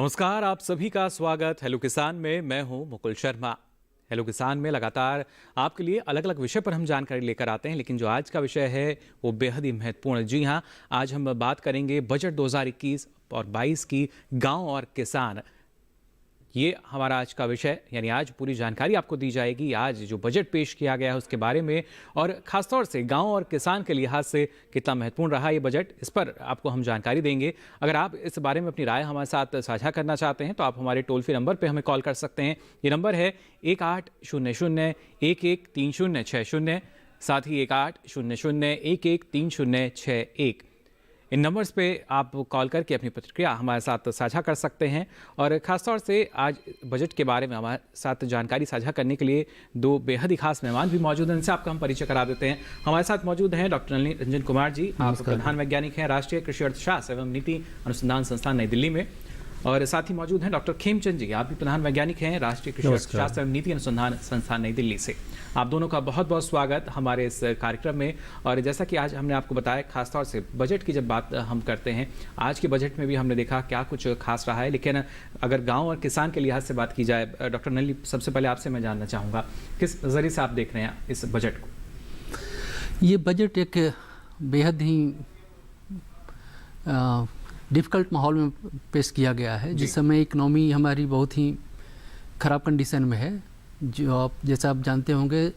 नमस्कार, आप सभी का स्वागत हेलो किसान में। मैं हूं मुकुल शर्मा। हेलो किसान में लगातार आपके लिए अलग अलग विषय पर हम जानकारी लेकर आते हैं, लेकिन जो आज का विषय है वो बेहद ही महत्वपूर्ण। जी हां, आज हम बात करेंगे बजट 2021 और 22 की गांव और किसान। ये हमारा आज का विषय, यानी आज पूरी जानकारी आपको दी जाएगी आज जो बजट पेश किया गया है उसके बारे में, और खासतौर से गांव और किसान के लिहाज से कितना महत्वपूर्ण रहा ये बजट, इस पर आपको हम जानकारी देंगे। अगर आप इस बारे में अपनी राय हमारे साथ साझा करना चाहते हैं तो आप हमारे टोल फ्री नंबर पर हमें कॉल कर सकते हैं। ये नंबर है 1800-113060, साथ ही 1800-113061। इन नंबर्स पे आप कॉल करके अपनी प्रतिक्रिया हमारे साथ साझा कर सकते हैं। और ख़ासतौर से आज बजट के बारे में हमारे साथ जानकारी साझा करने के लिए दो बेहद ही खास मेहमान भी मौजूद हैं, इनसे आपका हम परिचय करा देते हैं। हमारे साथ मौजूद हैं डॉक्टर नलिनी रंजन कुमार जी, आप प्रधान वैज्ञानिक हैं राष्ट्रीय कृषि अर्थशास्त्र एवं नीति अनुसंधान संस्थान नई दिल्ली में। और साथ ही मौजूद हैं डॉक्टर खेमचंद जी, आप भी प्रधान वैज्ञानिक हैं राष्ट्रीय कृषि अर्थशास्त्र एवं नीति अनुसंधान संस्थान नई दिल्ली से। आप दोनों का बहुत बहुत स्वागत हमारे इस कार्यक्रम में। और जैसा कि आज हमने आपको बताया, खासतौर से बजट की जब बात हम करते हैं, आज के बजट में भी हमने देखा क्या कुछ खास रहा है। लेकिन अगर गांव और किसान के लिहाज से बात की जाए, डॉक्टर नलिनी, सबसे पहले आपसे मैं जानना चाहूँगा किस नज़रिए से आप देख रहे हैं इस बजट को? ये बजट एक बेहद ही डिफ़िकल्ट माहौल में पेश किया गया है, जिस समय इकनॉमी हमारी बहुत ही ख़राब कंडीशन में है। जैसा आप जानते होंगे,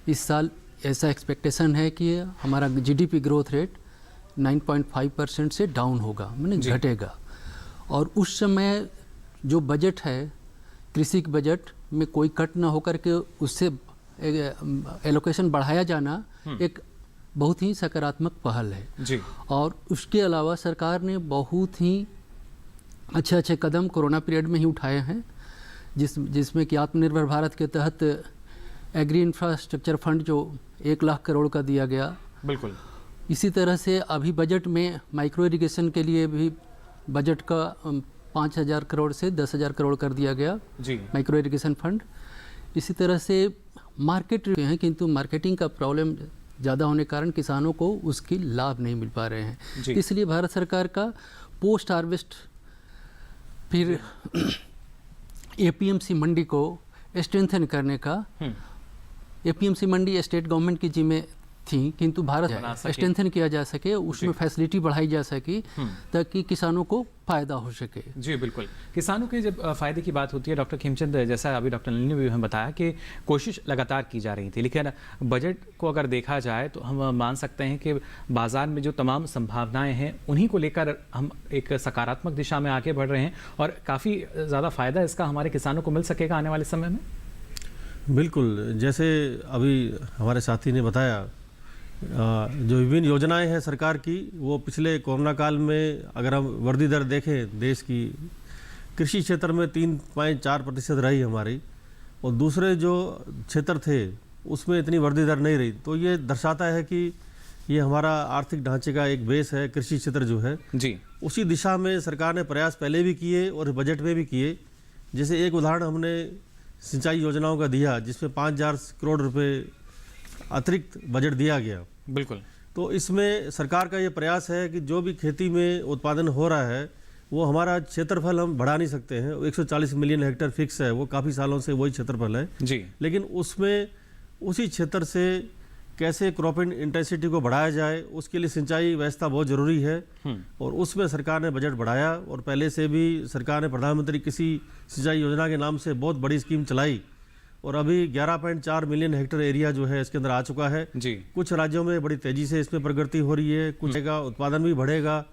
इस साल ऐसा एक्सपेक्टेशन है कि हमारा जीडीपी ग्रोथ रेट 9.5% से डाउन होगा, माने घटेगा। और उस समय जो बजट है, कृषि के बजट में कोई कट ना होकर के उससे एलोकेशन बढ़ाया जाना एक बहुत ही सकारात्मक पहल है जी। और उसके अलावा सरकार ने बहुत ही अच्छे कदम कोरोना पीरियड में ही उठाए हैं, जिसमें कि आत्मनिर्भर भारत के तहत एग्री इंफ्रास्ट्रक्चर फंड जो 1 लाख करोड़ का दिया गया। बिल्कुल। इसी तरह से अभी बजट में माइक्रो इरिगेशन के लिए भी बजट का 5,000 करोड़ से 10,000 करोड़ कर दिया गया जी, माइक्रो इरिगेशन फंड। इसी तरह से मार्केट हैं, किंतु मार्केटिंग का प्रॉब्लम ज़्यादा होने के कारण किसानों को उसकी लाभ नहीं मिल पा रहे हैं। इसलिए भारत सरकार का पोस्ट हार्वेस्ट, फिर एपीएमसी मंडी को स्ट्रेंथन करने का, एपीएमसी मंडी स्टेट गवर्नमेंट की जिम्मे थी, किंतु भारत स्ट्रेंथन किया जा सके, उसमें फैसिलिटी बढ़ाई जा सके ताकि किसानों को फ़ायदा हो सके। जी बिल्कुल। किसानों के जब फ़ायदे की बात होती है, डॉक्टर खेमचंद, जैसा अभी डॉक्टर नलिनी ने भी हमें बताया कि कोशिश लगातार की जा रही थी, लेकिन बजट को अगर देखा जाए तो हम मान सकते हैं कि बाज़ार में जो तमाम संभावनाएँ हैं उन्हीं को लेकर हम एक सकारात्मक दिशा में आगे बढ़ रहे हैं, और काफ़ी ज़्यादा फ़ायदा इसका हमारे किसानों को मिल सकेगा आने वाले समय में। बिल्कुल, जैसे अभी हमारे साथी ने बताया, जो विभिन्न योजनाएं हैं सरकार की, वो पिछले कोरोना काल में अगर हम वृद्धि दर देखें देश की, कृषि क्षेत्र में 3.4% रही हमारी, और दूसरे जो क्षेत्र थे उसमें इतनी वृद्धि दर नहीं रही। तो ये दर्शाता है कि ये हमारा आर्थिक ढांचे का एक बेस है, कृषि क्षेत्र जो है जी। उसी दिशा में सरकार ने प्रयास पहले भी किए और बजट में भी किए। जैसे एक उदाहरण हमने सिंचाई योजनाओं का दिया, जिसमें 5,000 करोड़ रुपये अतिरिक्त बजट दिया गया। बिल्कुल। तो इसमें सरकार का ये प्रयास है कि जो भी खेती में उत्पादन हो रहा है, वो हमारा क्षेत्रफल हम बढ़ा नहीं सकते हैं। 140 मिलियन हेक्टेयर फिक्स है, वो काफ़ी सालों से वही क्षेत्रफल है जी। लेकिन उसमें उसी क्षेत्र से कैसे क्रॉप इंटेंसिटी को बढ़ाया जाए, उसके लिए सिंचाई व्यवस्था बहुत ज़रूरी है। और उसमें सरकार ने बजट बढ़ाया, और पहले से भी सरकार ने प्रधानमंत्री कृषि सिंचाई योजना के नाम से बहुत बड़ी स्कीम चलाई, और अभी 11.4 मिलियन हेक्टेयर एरिया जो है इसके अंदर आ चुका है जी। कुछ राज्यों में बड़ी तेजी से इसमें प्रगति हो रही है, कुछ का उत्पादन भी बढ़ेगा,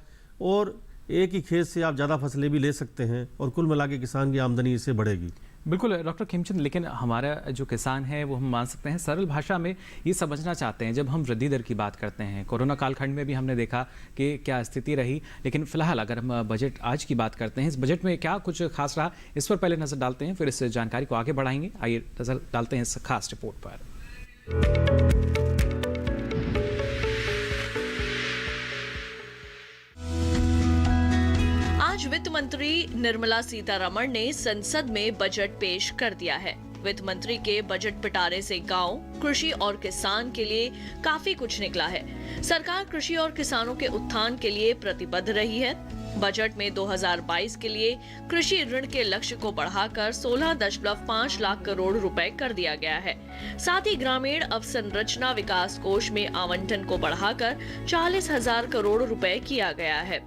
और एक ही खेत से आप ज़्यादा फसलें भी ले सकते हैं, और कुल मिला के किसान की आमदनी इससे बढ़ेगी। बिल्कुल डॉक्टर खेमचंद, लेकिन हमारा जो किसान है वो हम मान सकते हैं सरल भाषा में ये समझना चाहते हैं। जब हम वृद्धि दर की बात करते हैं, कोरोना कालखंड में भी हमने देखा कि क्या स्थिति रही, लेकिन फिलहाल अगर हम बजट आज की बात करते हैं, इस बजट में क्या कुछ खास रहा, इस पर पहले नज़र डालते हैं, फिर इस जानकारी को आगे बढ़ाएंगे। आइए नज़र डालते हैं इस खास रिपोर्ट पर। आज वित्त मंत्री निर्मला सीतारमण ने संसद में बजट पेश कर दिया है। वित्त मंत्री के बजट पिटारे से गांव, कृषि और किसान के लिए काफी कुछ निकला है। सरकार कृषि और किसानों के उत्थान के लिए प्रतिबद्ध रही है। बजट में 2022 के लिए कृषि ऋण के लक्ष्य को बढ़ाकर 16.5 लाख करोड़ रुपए कर दिया गया है। साथ ही ग्रामीण अवसंरचना विकास कोष में आवंटन को बढ़ाकर 40,000 करोड़ रुपए किया गया है।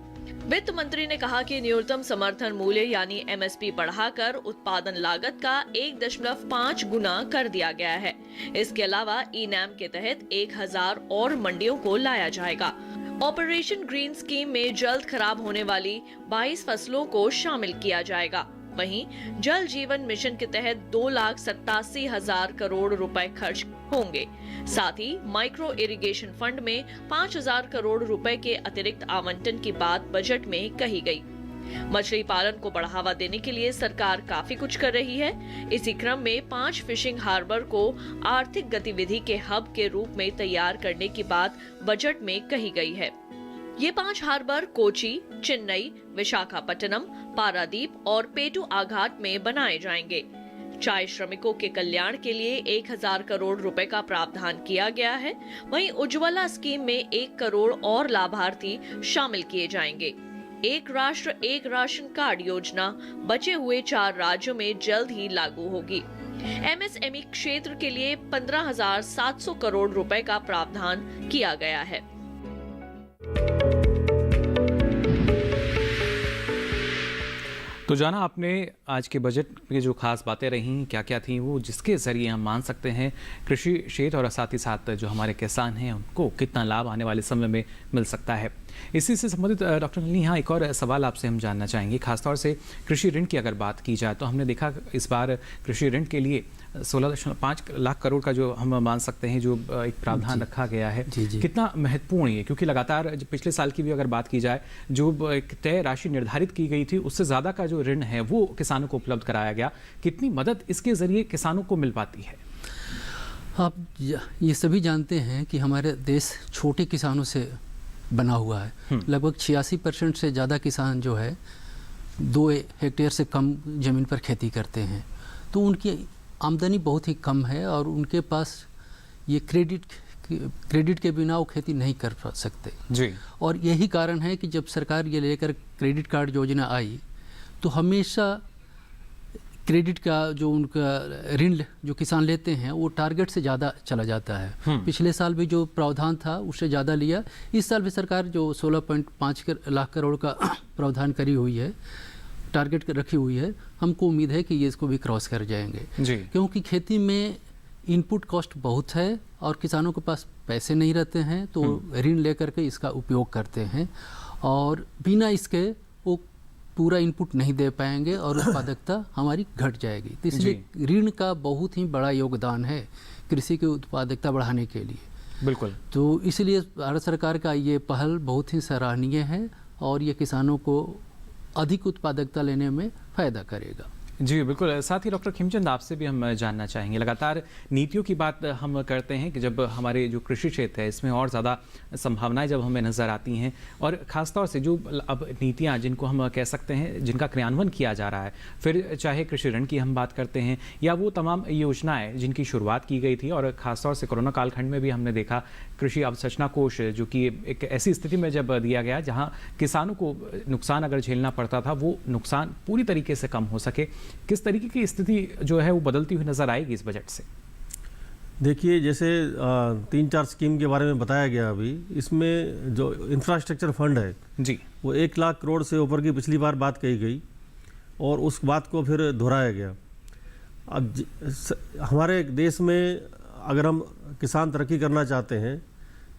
वित्त मंत्री ने कहा कि न्यूनतम समर्थन मूल्य यानी एमएसपी बढ़ाकर उत्पादन लागत का 1.5 गुना कर दिया गया है। इसके अलावा ई-नैम के तहत 1000 और मंडियों को लाया जाएगा। ऑपरेशन ग्रीन स्कीम में जल्द खराब होने वाली 22 फसलों को शामिल किया जाएगा। वहीं जल जीवन मिशन के तहत 2,87,000 करोड़ रुपए खर्च होंगे। साथ ही माइक्रो इरिगेशन फंड में 5,000 करोड़ रुपए के अतिरिक्त आवंटन की बात बजट में कही गई। मछली पालन को बढ़ावा देने के लिए सरकार काफी कुछ कर रही है। इसी क्रम में 5 फिशिंग हार्बर को आर्थिक गतिविधि के हब के रूप में तैयार करने की बात बजट में कही गई है। ये 5 हार्बर कोची, चेन्नई, विशाखापट्टनम, पारादीप और पेटू आघाट में बनाए जाएंगे। चाय श्रमिकों के कल्याण के लिए 1,000 करोड़ रुपए का प्रावधान किया गया है। वहीं उज्ज्वला स्कीम में 1 करोड़ और लाभार्थी शामिल किए जाएंगे। एक राष्ट्र एक राशन कार्ड योजना बचे हुए 4 राज्यों में जल्द ही लागू होगी। एमएसएमई क्षेत्र के लिए 15,700 करोड़ रुपए का प्रावधान किया गया है। तो जाना आपने आज के बजट में जो खास बातें रहीं क्या क्या थी, वो जिसके ज़रिए हम मान सकते हैं कृषि क्षेत्र और साथ ही साथ जो हमारे किसान हैं उनको कितना लाभ आने वाले समय में मिल सकता है। इसी से संबंधित डॉक्टर नलिनी, यहाँ एक और सवाल आपसे हम जानना चाहेंगे। खासतौर से कृषि ऋण की अगर बात की जाए तो हमने देखा इस बार कृषि ऋण के लिए 16.5 लाख करोड़ का जो हम मान सकते हैं जो एक प्रावधान रखा गया है, कितना महत्वपूर्ण है? क्योंकि लगातार पिछले साल की भी अगर बात की जाए जो एक तय राशि निर्धारित की गई थी उससे ज़्यादा का जो ऋण है वो किसानों को उपलब्ध कराया गया। कितनी मदद इसके ज़रिए किसानों को मिल पाती है? आप ये सभी जानते हैं कि हमारे देश छोटे किसानों से बना हुआ है। लगभग 86% से ज़्यादा किसान जो है 2 हेक्टेयर से कम ज़मीन पर खेती करते हैं, तो उनकी आमदनी बहुत ही कम है और उनके पास ये क्रेडिट के बिना वो खेती नहीं कर सकते जी। और यही कारण है कि जब सरकार ये लेकर क्रेडिट कार्ड योजना आई तो हमेशा क्रेडिट का जो उनका ऋण जो किसान लेते हैं वो टारगेट से ज़्यादा चला जाता है। पिछले साल भी जो प्रावधान था उससे ज़्यादा लिया। इस साल भी सरकार जो 16.5 लाख करोड़ का प्रावधान करी हुई है, टारगेट रखी हुई है, हमको उम्मीद है कि ये इसको भी क्रॉस कर जाएंगे जी। क्योंकि खेती में इनपुट कॉस्ट बहुत है और किसानों के पास पैसे नहीं रहते हैं तो ऋण लेकर के इसका उपयोग करते हैं और बिना इसके वो पूरा इनपुट नहीं दे पाएंगे और उत्पादकता हमारी घट जाएगी। तो इसलिए ऋण का बहुत ही बड़ा योगदान है कृषि की उत्पादकता बढ़ाने के लिए। बिल्कुल। तो इसलिए भारत सरकार का ये पहल बहुत ही सराहनीय है और ये किसानों को अधिक उत्पादकता लेने में फ़ायदा करेगा। जी बिल्कुल। साथ ही डॉक्टर खिमचंद, आपसे भी हम जानना चाहेंगे, लगातार नीतियों की बात हम करते हैं कि जब हमारे जो कृषि क्षेत्र है इसमें और ज़्यादा संभावनाएं जब हमें नज़र आती हैं और ख़ासतौर से जो अब नीतियां जिनको हम कह सकते हैं जिनका क्रियान्वयन किया जा रहा है, फिर चाहे कृषि ऋण की हम बात करते हैं या वो तमाम योजनाएँ जिनकी शुरुआत की गई थी और ख़ासतौर से कोरोना कालखंड में भी हमने देखा कृषि अवसंरचना कोष जो कि एक ऐसी स्थिति में जब दिया गया जहाँ किसानों को नुकसान अगर झेलना पड़ता था वो नुकसान पूरी तरीके से कम हो सके, किस तरीके की स्थिति जो है वो बदलती हुई नजर आएगी इस बजट से? देखिए, जैसे 3-4 स्कीम के बारे में बताया गया अभी, इसमें जो इंफ्रास्ट्रक्चर फंड है जी वो 1 लाख करोड़ से ऊपर की पिछली बार बात कही गई और उस बात को फिर दोहराया गया। अब हमारे देश में अगर हम किसान तरक्की करना चाहते हैं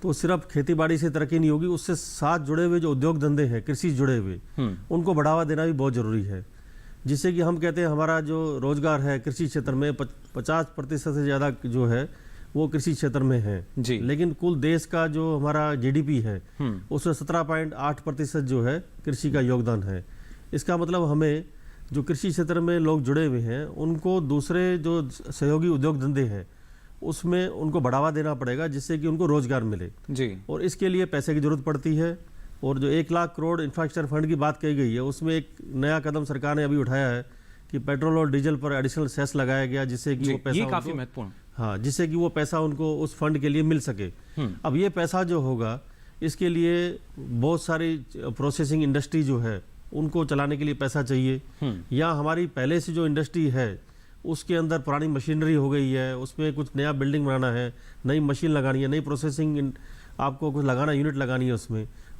तो सिर्फ खेती बाड़ी से तरक्की नहीं होगी, उससे साथ जुड़े हुए जो उद्योग धंधे हैं कृषि से जुड़े हुए उनको बढ़ावा देना भी बहुत ज़रूरी है, जिससे कि हम कहते हैं हमारा जो रोजगार है कृषि क्षेत्र में 50% से ज़्यादा जो है वो कृषि क्षेत्र में है जी। लेकिन कुल देश का जो हमारा जीडीपी है उसमें 17.8% जो है कृषि का योगदान है। इसका मतलब हमें जो कृषि क्षेत्र में लोग जुड़े हुए हैं उनको दूसरे जो सहयोगी उद्योग धंधे हैं उसमें उनको बढ़ावा देना पड़ेगा जिससे कि उनको रोजगार मिले जी। और इसके लिए पैसे की जरूरत पड़ती है। और जो 1 लाख करोड़ इंफ्रास्ट्रक्चर फंड की बात कही गई है उसमें एक नया कदम सरकार ने अभी उठाया है कि पेट्रोल और डीजल पर एडिशनल सेस लगाया गया, जिससे कि जी, वो पैसा ये काफी उनको- महत्वपूर्ण। हाँ, जिससे कि वो पैसा उनको उस फंड के लिए मिल सके। अब ये पैसा जो होगा, इसके लिए बहुत सारी प्रोसेसिंग इंडस्ट्री जो है उनको चलाने के लिए पैसा चाहिए, या हमारी पहले से जो इंडस्ट्री है उसके अंदर पुरानी मशीनरी हो गई है, उसमें कुछ नया बिल्डिंग बनाना है, नई मशीन लगानी है, नई प्रोसेसिंग आपको कुछ लगाना, यूनिट लगानी है,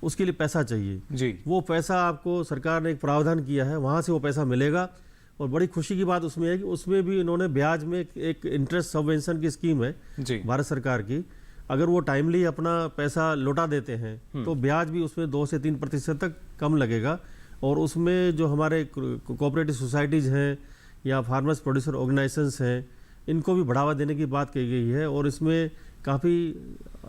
उसके लिए पैसा चाहिए जी। वो पैसा आपको सरकार ने एक प्रावधान किया है, वहाँ से वो पैसा मिलेगा। और बड़ी खुशी की बात उसमें है कि उसमें भी इन्होंने ब्याज में एक इंटरेस्ट सबवेंशन की स्कीम है जी। भारत सरकार की। अगर वो टाइमली अपना पैसा लौटा देते हैं तो ब्याज भी उसमें 2 से 3% तक कम लगेगा। और उसमें जो हमारे कोऑपरेटिव सोसाइटीज़ हैं या फार्मर्स प्रोड्यूसर ऑर्गेनाइजेशंस हैं, इनको भी बढ़ावा देने की बात कही गई है। और इसमें काफ़ी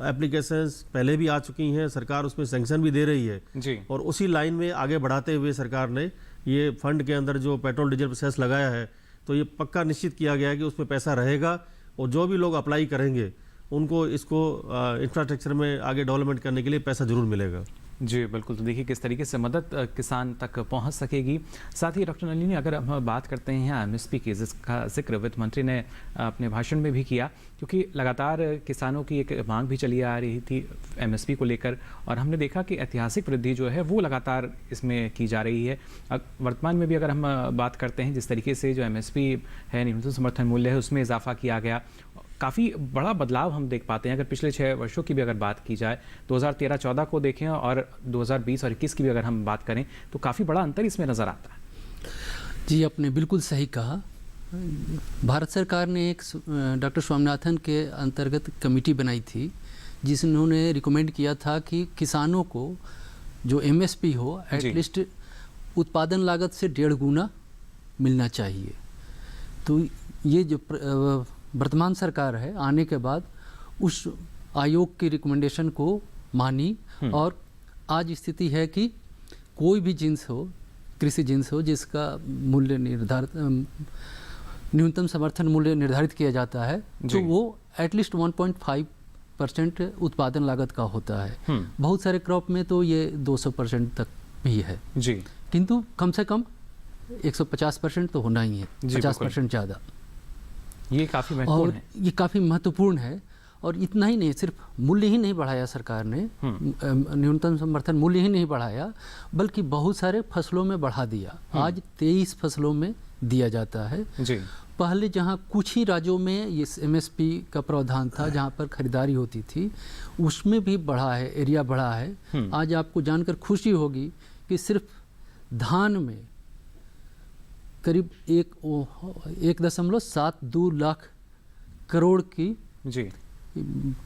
एप्लीकेशंस पहले भी आ चुकी हैं, सरकार उसमें सैंक्शन भी दे रही है जी। और उसी लाइन में आगे बढ़ाते हुए सरकार ने ये फंड के अंदर जो पेट्रोल डीजल पर सेस लगाया है, तो ये पक्का निश्चित किया गया है कि उसमें पैसा रहेगा और जो भी लोग अप्लाई करेंगे उनको इसको इंफ्रास्ट्रक्चर में आगे डेवलपमेंट करने के लिए पैसा जरूर मिलेगा। जी बिल्कुल। तो देखिए किस तरीके से मदद किसान तक पहुंच सकेगी। साथ ही डॉक्टर नलिनी, अगर हम बात करते हैं एमएसपी की, जिसका जिक्र वित्त मंत्री ने अपने भाषण में भी किया, क्योंकि लगातार किसानों की एक मांग भी चली आ रही थी एमएसपी को लेकर, और हमने देखा कि ऐतिहासिक वृद्धि जो है वो लगातार इसमें की जा रही है। वर्तमान में भी अगर हम बात करते हैं, जिस तरीके से जो एमएसपी है, न्यूनतम समर्थन मूल्य है, उसमें इजाफा किया गया, काफ़ी बड़ा बदलाव हम देख पाते हैं। अगर पिछले 6 वर्षों की भी अगर बात की जाए, 2013-14 को देखें और 2020 और 21 की भी अगर हम बात करें, तो काफ़ी बड़ा अंतर इसमें नज़र आता है। जी, आपने बिल्कुल सही कहा। भारत सरकार ने एक डॉक्टर स्वामीनाथन के अंतर्गत कमेटी बनाई थी, जिन्होंने रिकमेंड किया था कि किसानों को जो एमएसपी हो, एटलीस्ट उत्पादन लागत से 1.5 गुना मिलना चाहिए। तो ये जो वर्तमान सरकार है आने के बाद उस आयोग की रिकमेंडेशन को मानी, और आज स्थिति है कि कोई भी जिन्स हो, कृषि जिन्स हो, जिसका मूल्य निर्धारित न्यूनतम समर्थन मूल्य निर्धारित किया जाता है, तो वो एटलीस्ट 1.5% उत्पादन लागत का होता है। बहुत सारे क्रॉप में तो ये 200% तक भी है जी, किंतु कम से कम 150% तो होना ही है, 50% ज़्यादा। ये काफ़ी महत्वपूर्ण है। ये काफ़ी महत्वपूर्ण है। और इतना ही नहीं, सिर्फ मूल्य ही नहीं बढ़ाया सरकार ने, न्यूनतम समर्थन मूल्य ही नहीं बढ़ाया, बल्कि बहुत सारे फसलों में बढ़ा दिया। आज 23 फसलों में दिया जाता है जी। पहले जहाँ कुछ ही राज्यों में ये एमएसपी का प्रावधान था, जहाँ पर खरीदारी होती थी, उसमें भी बढ़ा है, एरिया बढ़ा है। आज आपको जानकर खुशी होगी कि सिर्फ धान में करीब 1.72 लाख करोड़ की जी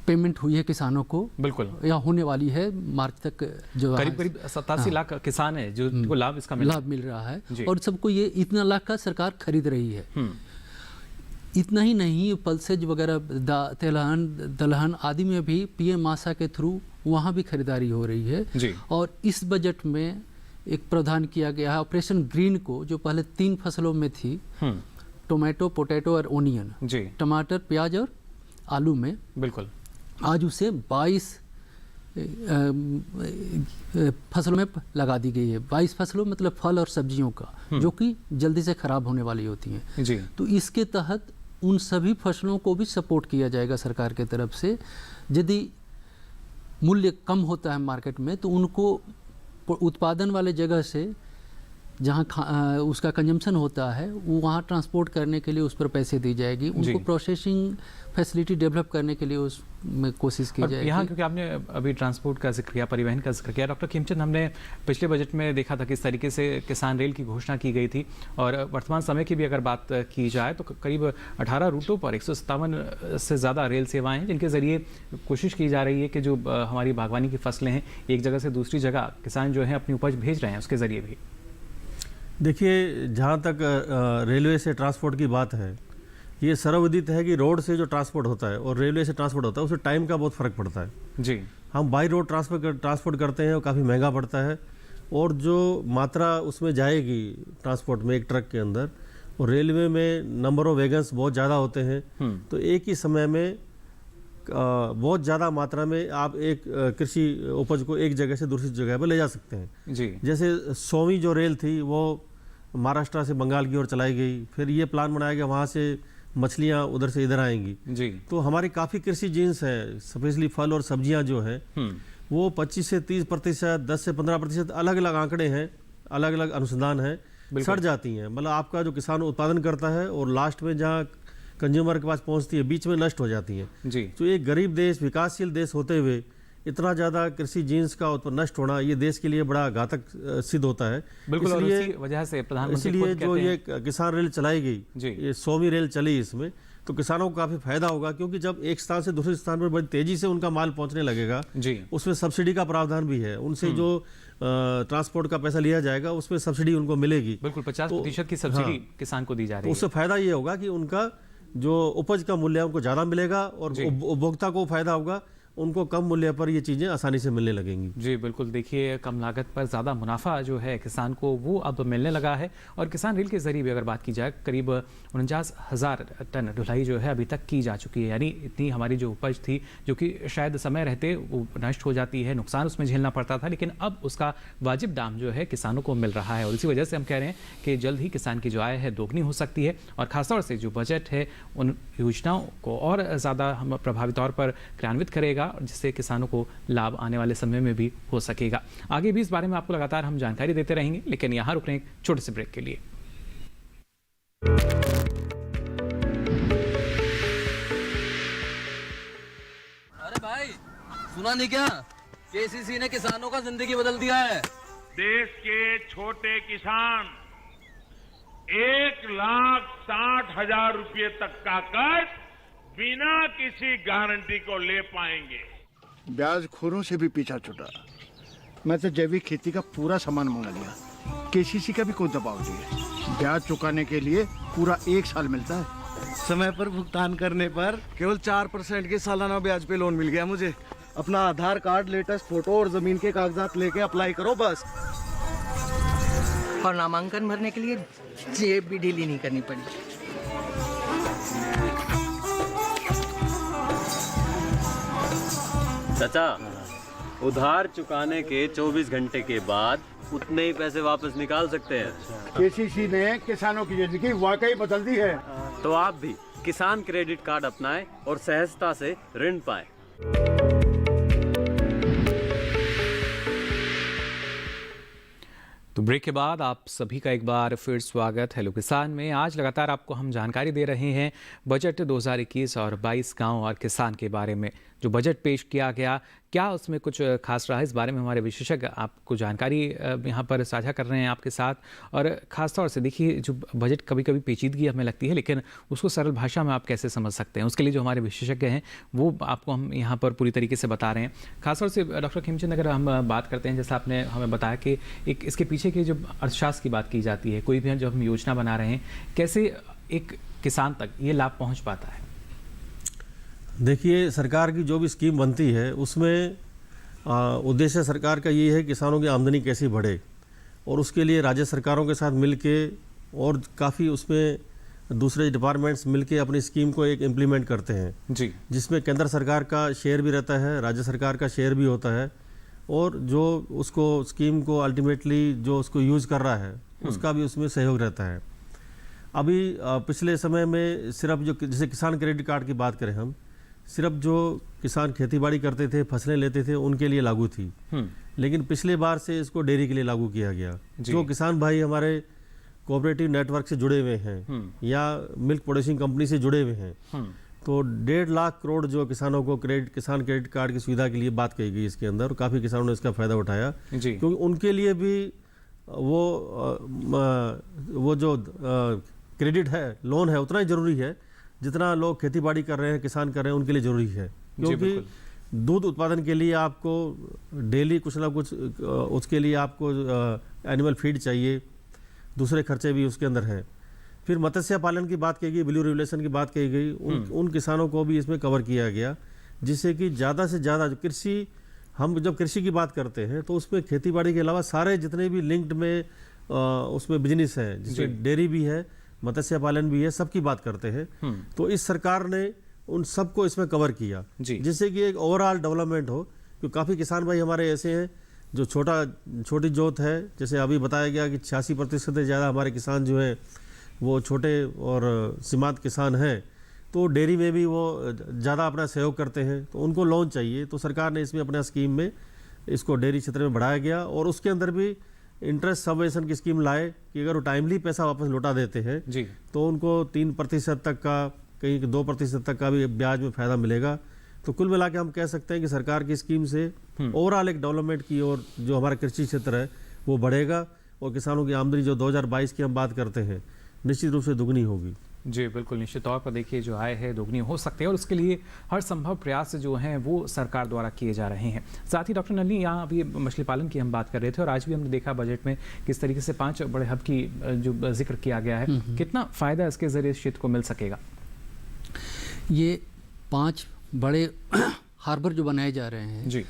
पेमेंट हुई है किसानों को, बिल्कुल, या होने वाली है मार्च तक। जो करीब 87 लाख किसान है जो को लाभ इसका मिल रहा है, और सबको ये इतना लाख का सरकार खरीद रही है। इतना ही नहीं, पल्सेज वगैरह, तेलहन, दलहन आदि में भी पीएम आशा के थ्रू वहाँ भी खरीदारी हो रही है जी। और इस बजट में एक प्रावधान किया गया है ऑपरेशन ग्रीन को, जो पहले 3 फसलों में थी, टोमेटो, पोटैटो और ओनियन जी, टमाटर, प्याज और आलू में, बिल्कुल, आज उसे 22 फसलों में लगा दी गई है। 22 फसलों मतलब फल और सब्जियों का, जो कि जल्दी से खराब होने वाली होती हैं जी। तो इसके तहत उन सभी फसलों को भी सपोर्ट किया जाएगा सरकार के तरफ से। यदि मूल्य कम होता है मार्केट में, तो उनको उत्पादन वाले जगह से जहाँ उसका कंजम्पशन होता है, वो वहाँ ट्रांसपोर्ट करने के लिए उस पर पैसे दी जाएगी। उनको प्रोसेसिंग फैसिलिटी डेवलप करने के लिए उसमें कोशिश की जाएगी। यहाँ क्योंकि आपने अभी ट्रांसपोर्ट का जिक्र किया, परिवहन का जिक्र किया, डॉक्टर खेमचंद, हमने पिछले बजट में देखा था किस तरीके से किसान रेल की घोषणा की गई थी, और वर्तमान समय की भी अगर बात की जाए तो करीब 18 रूटों पर 157 से ज़्यादा रेल सेवाएं हैं, जिनके ज़रिए कोशिश की जा रही है कि जो हमारी बागवानी की फसलें हैं, एक जगह से दूसरी जगह किसान जो है अपनी उपज भेज रहे हैं, उसके ज़रिए भी। देखिए, जहाँ तक रेलवे से ट्रांसपोर्ट की बात है, ये सर्वविदित है कि रोड से जो ट्रांसपोर्ट होता है और रेलवे से ट्रांसपोर्ट होता है, उससे टाइम का बहुत फ़र्क पड़ता है जी। हम बाई रोड ट्रांसपोर्ट करते हैं, वो काफ़ी महंगा पड़ता है, और जो मात्रा उसमें जाएगी ट्रांसपोर्ट में एक ट्रक के अंदर, और रेलवे में नंबर ऑफ वैगन्स बहुत ज़्यादा होते हैं, तो एक ही समय में बहुत ज़्यादा मात्रा में आप एक कृषि उपज को एक जगह से दूसरी जगह पर ले जा सकते हैं जी। जैसे 100वीं जो रेल थी वो महाराष्ट्र से बंगाल की ओर चलाई गई, फिर ये प्लान बनाया गया वहाँ से मछलियाँ उधर से इधर आएंगी। जी। तो हमारी काफ़ी कृषि जीन्स है, स्पेशली फल और सब्जियाँ जो है वो 25 से 30%, 10 से 15% अलग अलग आंकड़े हैं, अलग अलग अनुसंधान है, सड़ जाती हैं। मतलब आपका जो किसान उत्पादन करता है और लास्ट में जहाँ कंज्यूमर के पास पहुँचती है बीच में नष्ट हो जाती हैं। जी। तो एक गरीब देश, विकासशील देश होते हुए इतना ज़्यादा कृषि जीन्स का नष्ट होना ये देश के लिए बड़ा घातक सिद्ध होता है। बिल्कुल, और इसलिए इसी वजह से प्रधानमंत्री इसलिए खुद जो कहते ये हैं। किसान रेल चलाई गई, जी। ये 100वीं रेल चली इसमें, तो किसानों को काफ़ी फायदा होगा, क्योंकि जब एक स्थान से दूसरे स्थान पर बड़ी तेजी से उनका माल पहुंचने लगेगा, जी। उसमें सब्सिडी का प्रावधान भी है। उनसे जो ट्रांसपोर्ट का पैसा लिया जाएगा उसमें सब्सिडी उनको मिलेगी। बिल्कुल 50% की सब्सिडी किसान को दी जा तो रही है। उससे फायदा ये होगा कि उनका जो उपज का मूल्य है उनको ज़्यादा मिलेगा और उपभोक्ता को फायदा होगा, उनको कम मूल्य पर ये चीज़ें आसानी से मिलने लगेंगी। जी बिल्कुल, देखिए कम लागत पर ज़्यादा मुनाफा जो है किसान को वो अब मिलने लगा है। और किसान रेल के जरिए भी अगर बात की जाए करीब 49,000 टन ढुलाई जो है अभी तक की जा चुकी है। यानी इतनी हमारी जो उपज थी जो कि शायद समय रहते वो नष्ट हो जाती है, नुकसान उसमें झेलना पड़ता था, लेकिन अब उसका वाजिब दाम जो है किसानों को मिल रहा है। और इसी वजह से हम कह रहे हैं कि जल्द ही किसान की जो आय है दोगुनी हो सकती है। और खासतौर से जो बजट है उन योजनाओं को और ज़्यादा हम प्रभावी तौर पर क्रियान्वित करेगा, जिससे किसानों को लाभ आने वाले समय में भी हो सकेगा। आगे भी इस बारे में आपको लगातार हम जानकारी देते रहेंगे, लेकिन यहाँ रुक रहे हैं एक छोटे से ब्रेक के लिए। अरे भाई सुना नहीं क्या, केसीसी ने किसानों का जिंदगी बदल दिया है। देश के छोटे किसान 1,60,000 रुपये तक का कर्ज बिना किसी गारंटी को ले पाएंगे। ब्याज खोरों से भी पीछा छुटा। मैं तो जैविक खेती का पूरा सामान मंगा लिया, केसीसी का भी कोई दबाव नहीं है। ब्याज चुकाने के लिए पूरा 1 साल मिलता है। समय पर भुगतान करने पर केवल 4% के सालाना ब्याज पे लोन मिल गया मुझे। अपना आधार कार्ड, लेटेस्ट फोटो और जमीन के कागजात लेके अप्लाई करो बस। और नामांकन भरने के लिए जेब भी ढीली नहीं करनी पड़ी। चाचा, उधार चुकाने के 24 घंटे के बाद उतने ही पैसे वापस निकाल सकते हैं। केसीसी ने किसानों की जिंदगी वाकई बदल दी है। तो आप भी किसान क्रेडिट कार्ड अपनाएं और सहजता से ऋण पाएं। तो ब्रेक के बाद आप सभी का एक बार फिर स्वागत हेलो किसान में। आज लगातार आपको हम जानकारी दे रहे हैं बजट 2021 और 22 गांव और किसान के बारे में। जो बजट पेश किया गया, क्या उसमें कुछ खास रहा, इस बारे में हमारे विशेषज्ञ आपको जानकारी यहाँ पर साझा कर रहे हैं आपके साथ। और ख़ास तौर से देखिए, जो बजट कभी कभी पेचीदगी हमें लगती है, लेकिन उसको सरल भाषा में आप कैसे समझ सकते हैं, उसके लिए जो हमारे विशेषज्ञ हैं वो आपको हम यहाँ पर पूरी तरीके से बता रहे हैं। खासतौर से डॉक्टर खेमचंद, अगर हम बात करते हैं, जैसा आपने हमें बताया कि एक इसके पीछे की जो अर्थशास्त्र की बात की जाती है, कोई भी जब हम योजना बना रहे हैं, कैसे एक किसान तक ये लाभ पहुँच पाता है? देखिए, सरकार की जो भी स्कीम बनती है उसमें उद्देश्य सरकार का ये है किसानों की आमदनी कैसे बढ़े, और उसके लिए राज्य सरकारों के साथ मिलके और काफ़ी उसमें दूसरे डिपार्टमेंट्स मिलके अपनी स्कीम को एक इम्प्लीमेंट करते हैं जी, जिसमें केंद्र सरकार का शेयर भी रहता है, राज्य सरकार का शेयर भी होता है, और जो उसको स्कीम को अल्टीमेटली जो उसको यूज़ कर रहा है उसका भी उसमें सहयोग रहता है। अभी पिछले समय में सिर्फ जो जैसे किसान क्रेडिट कार्ड की बात करें, हम सिर्फ जो किसान खेतीबाड़ी करते थे, फसलें लेते थे, उनके लिए लागू थी। लेकिन पिछले बार से इसको डेयरी के लिए लागू किया गया। जो किसान भाई हमारे कोऑपरेटिव नेटवर्क से जुड़े हुए हैं या मिल्क प्रोड्यूसिंग कंपनी से जुड़े हुए हैं, तो 1.5 लाख करोड़ जो किसानों को किसान क्रेडिट कार्ड की सुविधा के लिए बात कही गई इसके अंदर, और काफ़ी किसानों ने इसका फ़ायदा उठाया, क्योंकि उनके लिए भी वो जो क्रेडिट है, लोन है, उतना ही ज़रूरी है जितना लोग खेतीबाड़ी कर रहे हैं, किसान कर रहे हैं, उनके लिए ज़रूरी है। क्योंकि दूध उत्पादन के लिए आपको डेली कुछ ना कुछ उसके लिए आपको एनिमल फीड चाहिए, दूसरे खर्चे भी उसके अंदर हैं। फिर मत्स्य पालन की बात की गई, ब्लू रेगुलेशन की बात की गई, उन किसानों को भी इसमें कवर किया गया, जिससे कि ज़्यादा से ज़्यादा कृषि, हम जब कृषि की बात करते हैं तो उसमें खेतीबाड़ी के अलावा सारे जितने भी लिंक्ड में उसमें बिजनेस है, जिसमें डेयरी भी है, मत्स्य पालन भी है, सबकी बात करते हैं। तो इस सरकार ने उन सबको इसमें कवर किया, जिससे कि एक ओवरऑल डेवलपमेंट हो। क्योंकि काफ़ी किसान भाई हमारे ऐसे हैं जो छोटी जोत है, जैसे अभी बताया गया कि 86% से ज़्यादा हमारे किसान जो हैं वो छोटे और सीमांत किसान हैं, तो डेयरी में भी वो ज़्यादा अपना सहयोग करते हैं, तो उनको लोन चाहिए। तो सरकार ने इसमें अपना स्कीम में इसको डेयरी क्षेत्र में बढ़ाया गया और उसके अंदर भी इंटरेस्ट सबवेंशन की स्कीम लाए कि अगर वो टाइमली पैसा वापस लौटा देते हैं जी तो उनको 3% तक का, कहीं 2% तक का भी ब्याज में फ़ायदा मिलेगा। तो कुल मिला के हम कह सकते हैं कि सरकार की स्कीम से ओवरऑल एक डेवलपमेंट की ओर जो हमारा कृषि क्षेत्र है वो बढ़ेगा और किसानों की आमदनी जो 2022 की हम बात करते हैं निश्चित रूप से दुगनी होगी। जी बिल्कुल, निश्चित तौर पर देखिए जो आय है दोगुनी हो सकती है और उसके लिए हर संभव प्रयास जो हैं वो सरकार द्वारा किए जा रहे हैं। साथ ही डॉक्टर नलिनी, यहाँ अभी मछली पालन की हम बात कर रहे थे और आज भी हमने देखा बजट में किस तरीके से 5 बड़े हब की जो जिक्र किया गया है, कितना फ़ायदा इसके ज़रिए क्षेत्र को मिल सकेगा? ये 5 बड़े हार्बर जो बनाए जा रहे हैं जी,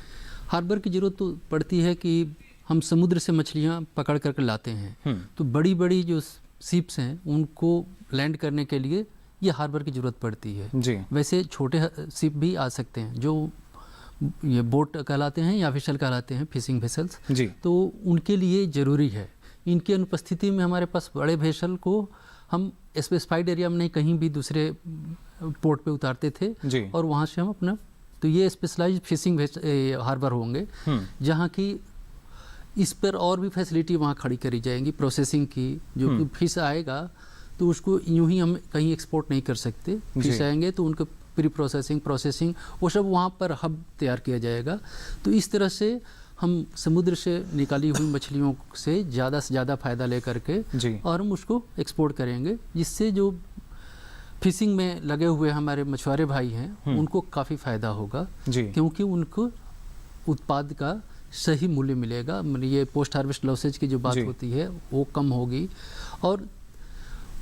हार्बर की ज़रूरत तो पड़ती है कि हम समुद्र से मछलियाँ पकड़ करके लाते हैं, तो बड़ी बड़ी जो शिप्स हैं उनको लैंड करने के लिए ये हार्बर की ज़रूरत पड़ती है। जी वैसे छोटे शिप भी आ सकते हैं जो ये बोट कहलाते हैं या वेसल कहलाते हैं, फिशिंग वेसल्स, जी, तो उनके लिए ज़रूरी है। इनकी अनुपस्थिति में हमारे पास बड़े वेसल को हम स्पेसिफाइड एरिया में नहीं कहीं भी दूसरे पोर्ट पे उतारते थे जी, और वहाँ से हम अपना, तो ये स्पेशलाइज्ड फिशिंग हार्बर होंगे जहाँ की इस पर और भी फैसिलिटी वहाँ खड़ी करी जाएंगी प्रोसेसिंग की। जो फिश आएगा तो उसको यूं ही हम कहीं एक्सपोर्ट नहीं कर सकते, फिश आएंगे तो उनको प्री प्रोसेसिंग वो सब वहाँ पर हब तैयार किया जाएगा। तो इस तरह से हम समुद्र से निकाली हुई मछलियों से ज़्यादा फ़ायदा ले करके और हम उसको एक्सपोर्ट करेंगे, जिससे जो फिशिंग में लगे हुए हमारे मछुआरे भाई हैं उनको काफ़ी फ़ायदा होगा, क्योंकि उनको उत्पाद का सही मूल्य मिलेगा। ये पोस्ट हार्वेस्ट लॉसेज की जो बात होती है वो कम होगी और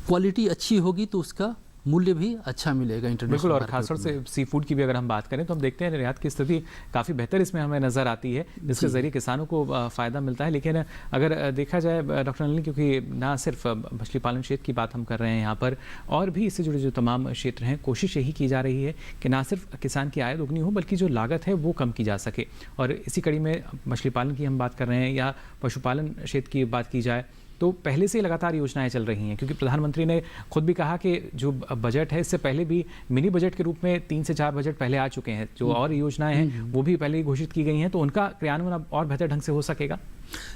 क्वालिटी अच्छी होगी तो उसका मूल्य भी अच्छा मिलेगा इंटरनेशनल। बिल्कुल, और खासतौर से सी फूड की भी अगर हम बात करें तो हम देखते हैं निर्यात की स्थिति काफ़ी बेहतर इसमें हमें नज़र आती है, जिसके ज़रिए किसानों को फ़ायदा मिलता है। लेकिन अगर देखा जाए डॉक्टर नलिनी, क्योंकि ना सिर्फ मछली पालन क्षेत्र की बात हम कर रहे हैं यहाँ पर, और भी इससे जुड़े जो तमाम क्षेत्र हैं, कोशिश यही की जा रही है कि ना सिर्फ किसान की आय दोगुनी हो बल्कि जो लागत है वो कम की जा सके। और इसी कड़ी में मछली पालन की हम बात कर रहे हैं या पशुपालन क्षेत्र की बात की जाए तो पहले से लगातार योजनाएं चल रही हैं, क्योंकि प्रधानमंत्री ने खुद भी कहा कि जो बजट है इससे पहले भी मिनी बजट के रूप में 3 से 4 बजट पहले आ चुके हैं, जो और योजनाएं हैं वो भी पहले ही घोषित की गई हैं, तो उनका क्रियान्वयन अब और बेहतर ढंग से हो सकेगा।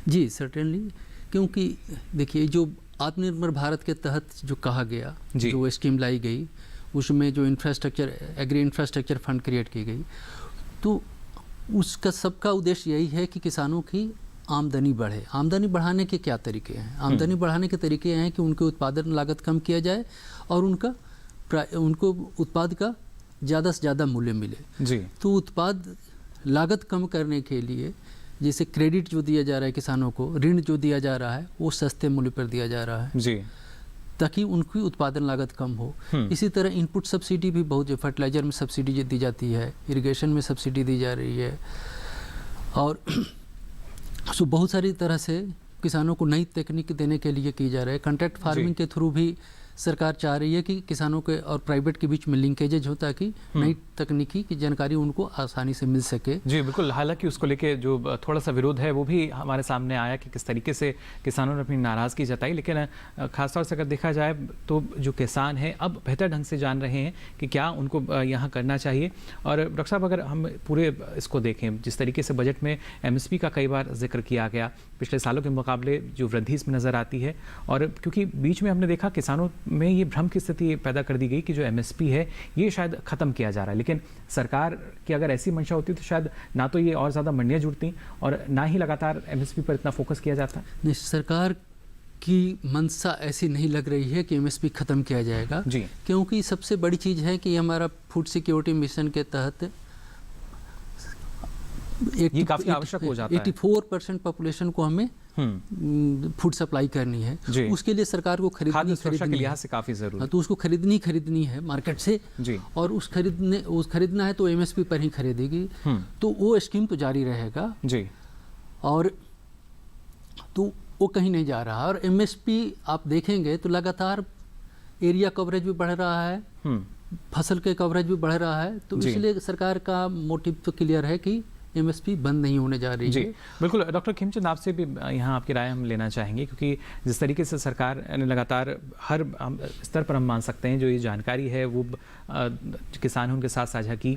जी सर्टेनली, क्योंकि देखिए जो आत्मनिर्भर भारत के तहत जो कहा गया, जो स्कीम लाई गई, उसमें जो infrastructure agri infrastructure fund create की गई, तो उसका सबका उद्देश्य यही है कि किसानों की आमदनी बढ़े। आमदनी बढ़ाने के क्या तरीके हैं? आमदनी बढ़ाने के तरीके हैं कि उनके उत्पादन लागत कम किया जाए और उनको उत्पाद का ज़्यादा से ज़्यादा मूल्य मिले। जी, तो उत्पाद लागत कम करने के लिए जैसे क्रेडिट जो दिया जा रहा है किसानों को, ऋण जो दिया जा रहा है वो सस्ते मूल्य पर दिया जा रहा है जी, ताकि उनकी उत्पादन लागत कम हो। इसी तरह इनपुट सब्सिडी भी बहुत, जो फर्टिलाइज़र में सब्सिडी दी जाती है, इरिगेशन में सब्सिडी दी जा रही है, और सो बहुत सारी तरह से किसानों को नई तकनीक देने के लिए की जा रहा है। कॉन्ट्रैक्ट फार्मिंग के थ्रू भी सरकार चाह रही है कि किसानों के और प्राइवेट के बीच में लिंकेजेज हो ताकि नई तकनीकी की जानकारी उनको आसानी से मिल सके। जी बिल्कुल, हालांकि उसको लेके जो थोड़ा सा विरोध है वो भी हमारे सामने आया कि किस तरीके से किसानों ने अपनी नाराज़गी जताई, लेकिन खासतौर से अगर देखा जाए तो जो किसान हैं अब बेहतर ढंग से जान रहे हैं कि क्या उनको यहाँ करना चाहिए। और डॉक्टर साहब, अगर हम पूरे इसको देखें, जिस तरीके से बजट में MSP का कई बार जिक्र किया गया, पिछले सालों के मुकाबले जो वृद्धि इसमें नज़र आती है, और क्योंकि बीच में हमने देखा किसानों में ये भ्रम की स्थिति पैदा कर दी गई कि जो MSP है ये शायद ख़त्म किया जा रहा है, लेकिन सरकार की अगर ऐसी मंशा होती तो शायद ना तो ये और ज़्यादा मंडियाँ जुड़ती और ना ही लगातार MSP पर इतना फोकस किया जाता। नहीं, सरकार की मंशा ऐसी नहीं लग रही है कि MSP ख़त्म किया जाएगा जी, क्योंकि सबसे बड़ी चीज़ है कि हमारा फूड सिक्योरिटी मिशन के तहत ये काफ़ी आवश्यक हो जाता है। 84% पॉपुलेशन को हमें फूड सप्लाई करनी है। उसके लिए सरकार को खरीदनी के लिहाज से काफ़ी ज़रूरी है, तो उसको खरीदनी है मार्केट से जी, और उस खरीदना है तो MSP पर ही खरीदेगी, तो वो स्कीम तो जारी रहेगा जी, और तो वो कहीं नहीं जा रहा। और MSP आप देखेंगे तो लगातार एरिया कवरेज भी बढ़ रहा है, फसल के कवरेज भी बढ़ रहा है, तो इसलिए सरकार का मोटिव तो क्लियर है कि एमएसपी बंद नहीं होने जा रही जी है। बिल्कुल। डॉक्टर खिमचंद, आपसे भी यहाँ आपकी राय हम लेना चाहेंगे, क्योंकि जिस तरीके से सरकार ने लगातार हर स्तर पर हम मान सकते हैं जो ये जानकारी है वो किसान हैं उनके साथ साझा की,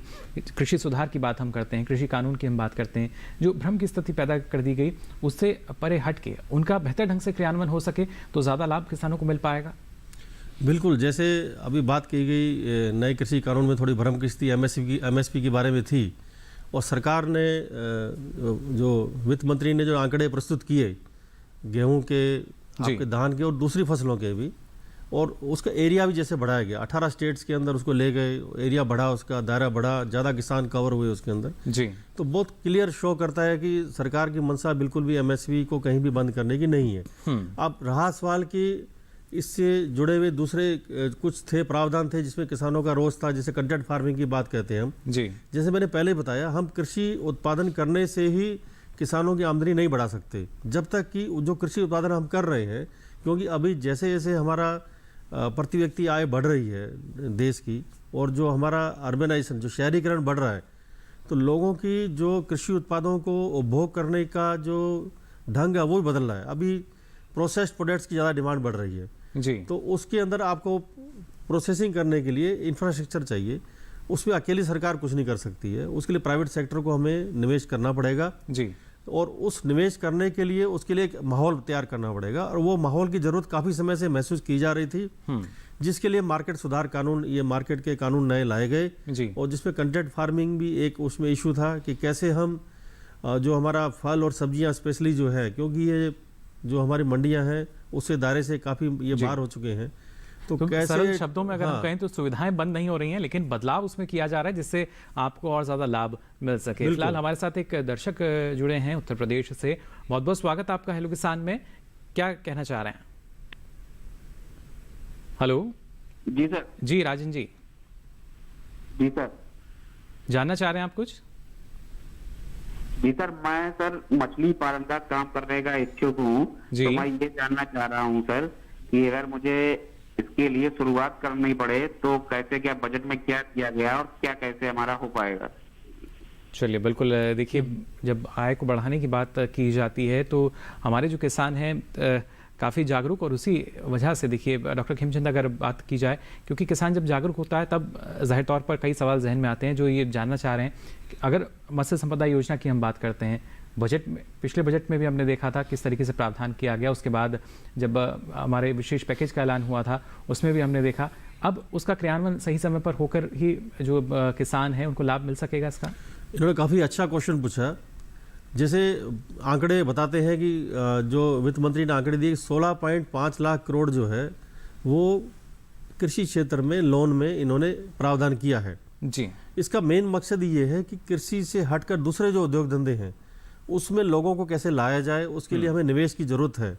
कृषि सुधार की बात हम करते हैं, कृषि कानून की हम बात करते हैं, जो भ्रम की स्थिति पैदा कर दी गई उससे परे हट के उनका बेहतर ढंग से क्रियान्वयन हो सके तो ज़्यादा लाभ किसानों को मिल पाएगा। बिल्कुल, जैसे अभी बात की गई नए कृषि कानून में थोड़ी भ्रम की स्थिति एमएसपी के बारे में थी, और सरकार ने जो वित्त मंत्री ने जो आंकड़े प्रस्तुत किए गेहूं के, आपके धान के और दूसरी फसलों के भी, और उसका एरिया भी जैसे बढ़ाया गया, 18 स्टेट्स के अंदर उसको ले गए, एरिया बढ़ा, उसका दायरा बढ़ा, ज़्यादा किसान कवर हुए उसके अंदर जी। तो बहुत क्लियर शो करता है कि सरकार की मंशा बिल्कुल भी एमएसपी को कहीं भी बंद करने की नहीं है। अब रहा सवाल कि इससे जुड़े हुए दूसरे कुछ थे, प्रावधान थे जिसमें किसानों का रोज था, जैसे कंटेंट फार्मिंग की बात कहते हैं हम जी। जैसे मैंने पहले बताया, हम कृषि उत्पादन करने से ही किसानों की आमदनी नहीं बढ़ा सकते जब तक कि जो कृषि उत्पादन हम कर रहे हैं, क्योंकि अभी जैसे जैसे हमारा प्रति व्यक्ति आय बढ़ रही है देश की, और जो हमारा अर्बनाइजेशन, जो शहरीकरण बढ़ रहा है, तो लोगों की जो कृषि उत्पादों को उपभोग करने का जो ढंग है वो भी बदल रहा है। अभी प्रोसेस्ड प्रोडक्ट्स की ज़्यादा डिमांड बढ़ रही है जी। तो उसके अंदर आपको प्रोसेसिंग करने के लिए इंफ्रास्ट्रक्चर चाहिए, उसमें अकेली सरकार कुछ नहीं कर सकती है, उसके लिए प्राइवेट सेक्टर को हमें निवेश करना पड़ेगा जी। और उस निवेश करने के लिए उसके लिए एक माहौल तैयार करना पड़ेगा, और वो माहौल की ज़रूरत काफ़ी समय से महसूस की जा रही थी, जिसके लिए मार्केट सुधार कानून, ये मार्केट के कानून नए लाए गए जी। और जिसमें कंटेंट फार्मिंग भी एक उसमें इशू था कि कैसे हम जो हमारा फल और सब्जियां स्पेशली जो है, क्योंकि ये जो हमारी मंडियां हैं उससे दायरे से काफ़ी ये बाहर हो चुके हैं, तो कैसे सरल शब्दों में अगर हम कहें तो सुविधाएं बंद नहीं हो रही हैं, लेकिन बदलाव उसमें किया जा रहा है जिससे आपको और ज़्यादा लाभ मिल सके। फिलहाल हमारे साथ एक दर्शक जुड़े हैं उत्तर प्रदेश से। बहुत बहुत स्वागत आपका हेलो किसान में, क्या कहना चाह रहे हैं? हेलो जी सर। जी राजन जी। जी सर। जानना चाह रहे हैं आप कुछ? जी सर, मैं सर मछली पालन का काम करने का इच्छुक हूँ, तो मैं ये जानना चाह रहा हूँ सर कि अगर मुझे इसके लिए शुरुआत करनी पड़े तो कैसे, क्या बजट में क्या किया गया और क्या कैसे हमारा हो पाएगा? चलिए बिल्कुल, देखिए जब आय को बढ़ाने की बात की जाती है तो हमारे जो किसान हैं काफ़ी जागरूक, और उसी वजह से देखिए डॉक्टर खिमचंद अगर बात की जाए, क्योंकि किसान जब जागरूक होता है तब जाहिर तौर पर कई सवाल जहन में आते हैं जो ये जानना चाह रहे हैं। अगर मत्स्य संपदा योजना की हम बात करते हैं, बजट में, पिछले बजट में भी हमने देखा था किस तरीके से प्रावधान किया गया, उसके बाद जब हमारे विशेष पैकेज का ऐलान हुआ था उसमें भी हमने देखा, अब उसका क्रियान्वयन सही समय पर होकर ही जो किसान हैं उनको लाभ मिल सकेगा इसका? इन्होंने काफ़ी अच्छा क्वेश्चन पूछा। जैसे आंकड़े बताते हैं कि जो वित्त मंत्री ने आंकड़े दिए 16.5 लाख करोड़ जो है वो कृषि क्षेत्र में लोन में इन्होंने प्रावधान किया है जी। इसका मेन मकसद ये है कि कृषि से हटकर दूसरे जो उद्योग धंधे हैं उसमें लोगों को कैसे लाया जाए, उसके लिए हमें निवेश की ज़रूरत है,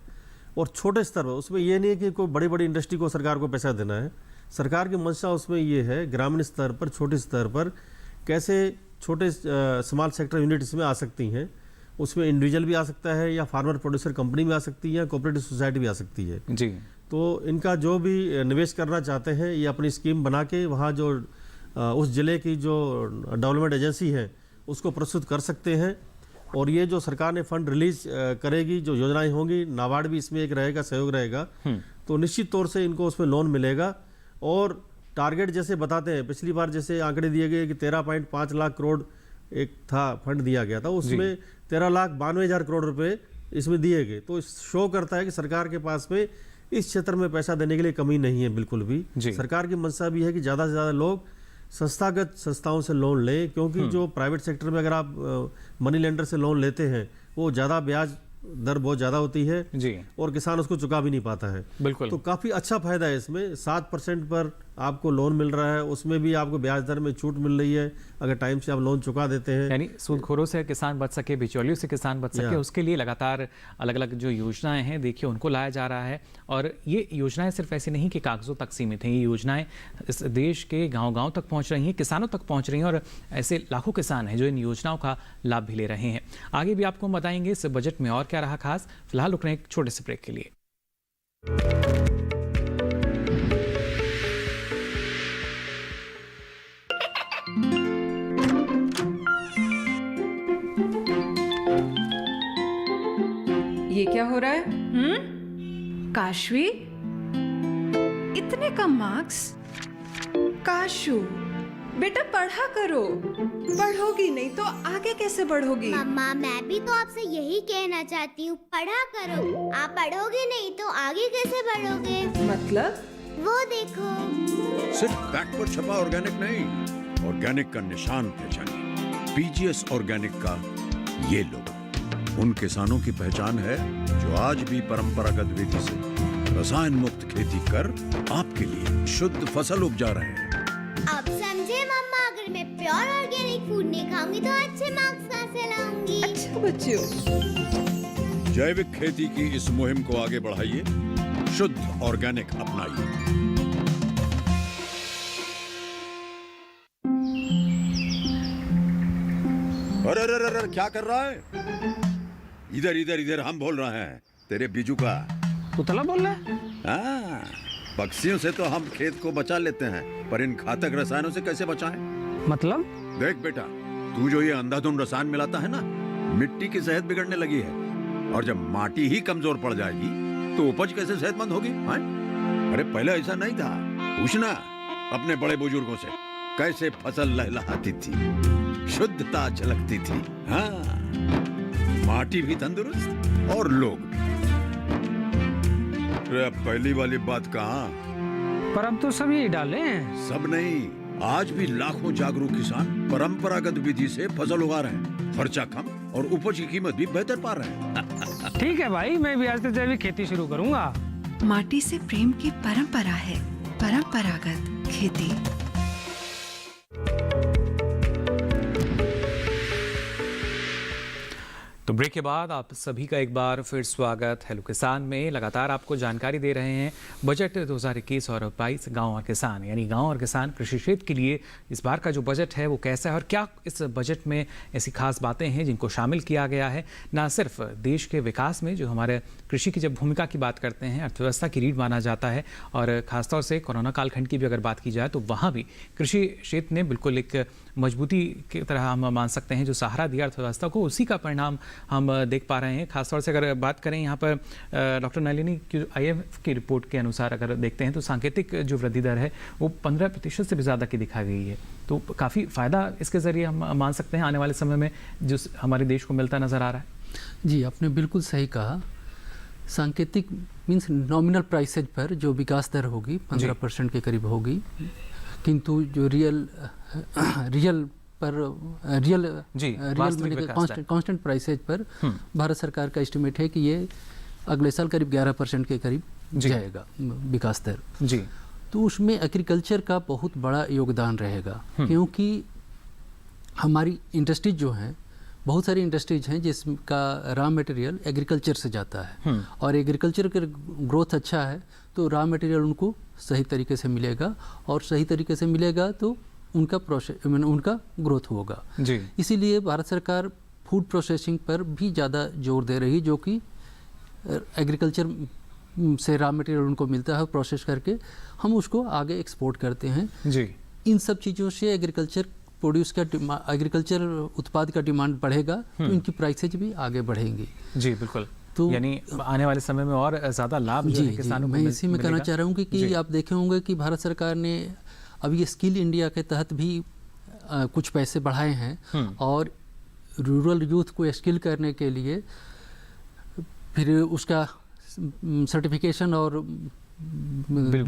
और छोटे स्तर पर। उसमें ये नहीं है कि कोई बड़ी बड़ी इंडस्ट्री को सरकार को पैसा देना है, सरकार की मंशा उसमें ये है ग्रामीण स्तर पर, छोटे स्तर पर कैसे छोटे स्मॉल सेक्टर यूनिट इसमें आ सकती हैं, उसमें इंडिविजुअल भी आ सकता है या फार्मर प्रोड्यूसर कंपनी भी आ सकती है या कोऑपरेटिव सोसाइटी भी आ सकती है जी। तो इनका जो भी निवेश करना चाहते हैं ये अपनी स्कीम बना के वहाँ जो उस ज़िले की जो डेवलपमेंट एजेंसी है उसको प्रस्तुत कर सकते हैं, और ये जो सरकार ने फंड रिलीज करेगी, जो योजनाएं होंगी, नाबार्ड भी इसमें एक रहेगा, सहयोग रहेगा, तो निश्चित तौर से इनको उसमें लोन मिलेगा। और टारगेट जैसे बताते हैं, पिछली बार जैसे आंकड़े दिए गए कि 13.5 लाख करोड़ एक था फंड दिया गया था, उसमें 13,92,000 करोड़ रुपए इसमें दिए गए, तो शो करता है कि सरकार के पास में इस क्षेत्र में पैसा देने के लिए कमी नहीं है बिल्कुल भी। सरकार की मंशा भी है कि ज़्यादा से ज़्यादा लोग संस्थागत संस्थाओं से लोन लें, क्योंकि जो प्राइवेट सेक्टर में अगर आप मनी लेंडर से लोन लेते हैं वो ज़्यादा ब्याज दर बहुत ज़्यादा होती है जी, और किसान उसको चुका भी नहीं पाता है। बिल्कुल। तो काफ़ी अच्छा फायदा है इसमें, 7% पर आपको लोन मिल रहा है, उसमें भी आपको ब्याज दर में छूट मिल रही है अगर टाइम से आप लोन चुका देते हैं। यानी सूदखोरों से किसान बच सके, बिचौलियों से किसान बच सके, उसके लिए लगातार अलग अलग जो योजनाएं हैं देखिए उनको लाया जा रहा है। और ये योजनाएं सिर्फ ऐसी नहीं कि कागजों तक सीमित हैं, ये योजनाएं इस देश के गाँव-गाँव तक पहुँच रही हैं, किसानों तक पहुँच रही हैं, और ऐसे लाखों किसान हैं जो इन योजनाओं का लाभ भी ले रहे हैं। आगे भी आपको हम बताएंगे इस बजट में और क्या रहा खास। फिलहाल रुक रहे हैं एक छोटे से ब्रेक के लिए। ये क्या हो रहा है? काशवी, इतने कम मार्क्स? काशू बेटा पढ़ा करो, पढ़ोगी नहीं तो आगे कैसे बढ़ोगी? मम्मा मैं भी तो आपसे यही कहना चाहती हूँ, पढ़ा करो। आप पढ़ोगे नहीं तो आगे कैसे बढ़ोगे? मतलब? वो देखो, सिर्फ बैक पर छपा ऑर्गेनिक नहीं, ऑर्गेनिक का निशान पहचानिए। पीजीएस ऑर्गेनिक का ये लोगो उन किसानों की पहचान है जो आज भी परंपरागत विधि से रसायन मुक्त खेती कर आपके लिए शुद्ध फसल उपजा रहे हैं। अब समझे मम्मा, अगर मैं प्योर ऑर्गेनिक फूड नहीं खाऊंगी तो अच्छे मार्क्स कहाँ से लाऊंगी? अच्छा बच्चों, जैविक खेती की इस मुहिम को आगे बढ़ाइए, शुद्ध ऑर्गेनिक अपनाइए। अरे अरे अरे क्या कर रहा है? इधर इधर इधर, हम बोल रहे हैं तेरे बीजू का। पुतला बोल रहा है? हाँ, पक्षियों से तो हम खेत को बचा लेते हैं, पर इन घातक रसायनों से कैसे बचाएं? मतलब? देख बेटा, तू जो ये अंधाधुंध रसायन मिलाता है ना, मिट्टी की सेहत बिगड़ने लगी है। और जब माटी ही कमजोर पड़ जाएगी तो उपज कैसे सेहतमंद होगी? हाँ? अरे पहले ऐसा नहीं था। पूछना अपने बड़े बुजुर्गों से, कैसे फसल लहलहाती थी, शुद्धता झलकती थी। हाँ, माटी भी तंदुरुस्त और लोग भी। अरे पहली वाली बात कहाँ? पर अब तो सब यही डाले हैं। सब नहीं, आज भी लाखों जागरूक किसान परंपरागत विधि से फसल उगा रहे हैं। खर्चा कम और उपज की कीमत भी बेहतर पा रहे हैं। ठीक है भाई, मैं भी आज से जैविक खेती शुरू करूंगा। माटी से प्रेम की परंपरा है, परंपरागत खेती। तो ब्रेक के बाद आप सभी का एक बार फिर स्वागत। हेलो किसान में लगातार आपको जानकारी दे रहे हैं बजट 2021 और 22 गांव और किसान, यानी गांव और किसान कृषि क्षेत्र के लिए इस बार का जो बजट है वो कैसा है और क्या इस बजट में ऐसी खास बातें हैं जिनको शामिल किया गया है। ना सिर्फ देश के विकास में जो हमारे कृषि की जब भूमिका की बात करते हैं, अर्थव्यवस्था की रीढ़ माना जाता है, और खासतौर से कोरोना कालखंड की भी अगर बात की जाए तो वहाँ भी कृषि क्षेत्र ने बिल्कुल एक मजबूती की तरह हम मान सकते हैं जो सहारा दिया अर्थव्यवस्था को, उसी का परिणाम हम देख पा रहे हैं। खासतौर से अगर बात करें यहाँ पर डॉक्टर नलिनी की IMF की रिपोर्ट के अनुसार अगर देखते हैं तो सांकेतिक जो वृद्धि दर है वो 15% से भी ज़्यादा की दिखाई गई है। तो काफ़ी फ़ायदा इसके ज़रिए हम मान सकते हैं आने वाले समय में जो हमारे देश को मिलता नज़र आ रहा है। जी, आपने बिल्कुल सही कहा। सांकेतिक मीन्स नॉमिनल प्राइसेज पर जो विकास दर होगी 15% के करीब होगी, किंतु जो रियल कांस्टेंट प्राइसेज पर भारत सरकार का एस्टिमेट है कि ये अगले साल करीब 11% के करीब जाएगा विकास दर। जी, तो उसमें एग्रीकल्चर का बहुत बड़ा योगदान रहेगा, क्योंकि हमारी इंडस्ट्रीज जो हैं, बहुत सारी इंडस्ट्रीज हैं जिसका रॉ मटेरियल एग्रीकल्चर से जाता है, और एग्रीकल्चर का ग्रोथ अच्छा है तो रॉ मटेरियल उनको सही तरीके से मिलेगा, और सही तरीके से मिलेगा तो उनका उनका ग्रोथ होगा। जी, इसीलिए भारत सरकार फूड प्रोसेसिंग पर भी ज़्यादा जोर दे रही, जो कि एग्रीकल्चर से रॉ मटेरियल उनको मिलता है, प्रोसेस करके हम उसको आगे एक्सपोर्ट करते हैं। जी, इन सब चीज़ों से एग्रीकल्चर उत्पाद का डिमांड बढ़ेगा तो इनकी प्राइसेज भी आगे बढ़ेंगी। जी बिल्कुल। तो यानी आने वाले समय में और ज़्यादा लाभ जो है किसानों को मैं इसी में कहना चाह रहा हूँ कि आप देखे होंगे कि भारत सरकार ने अभी स्किल इंडिया के तहत भी कुछ पैसे बढ़ाए हैं, और रूरल यूथ को स्किल करने के लिए फिर उसका सर्टिफिकेशन और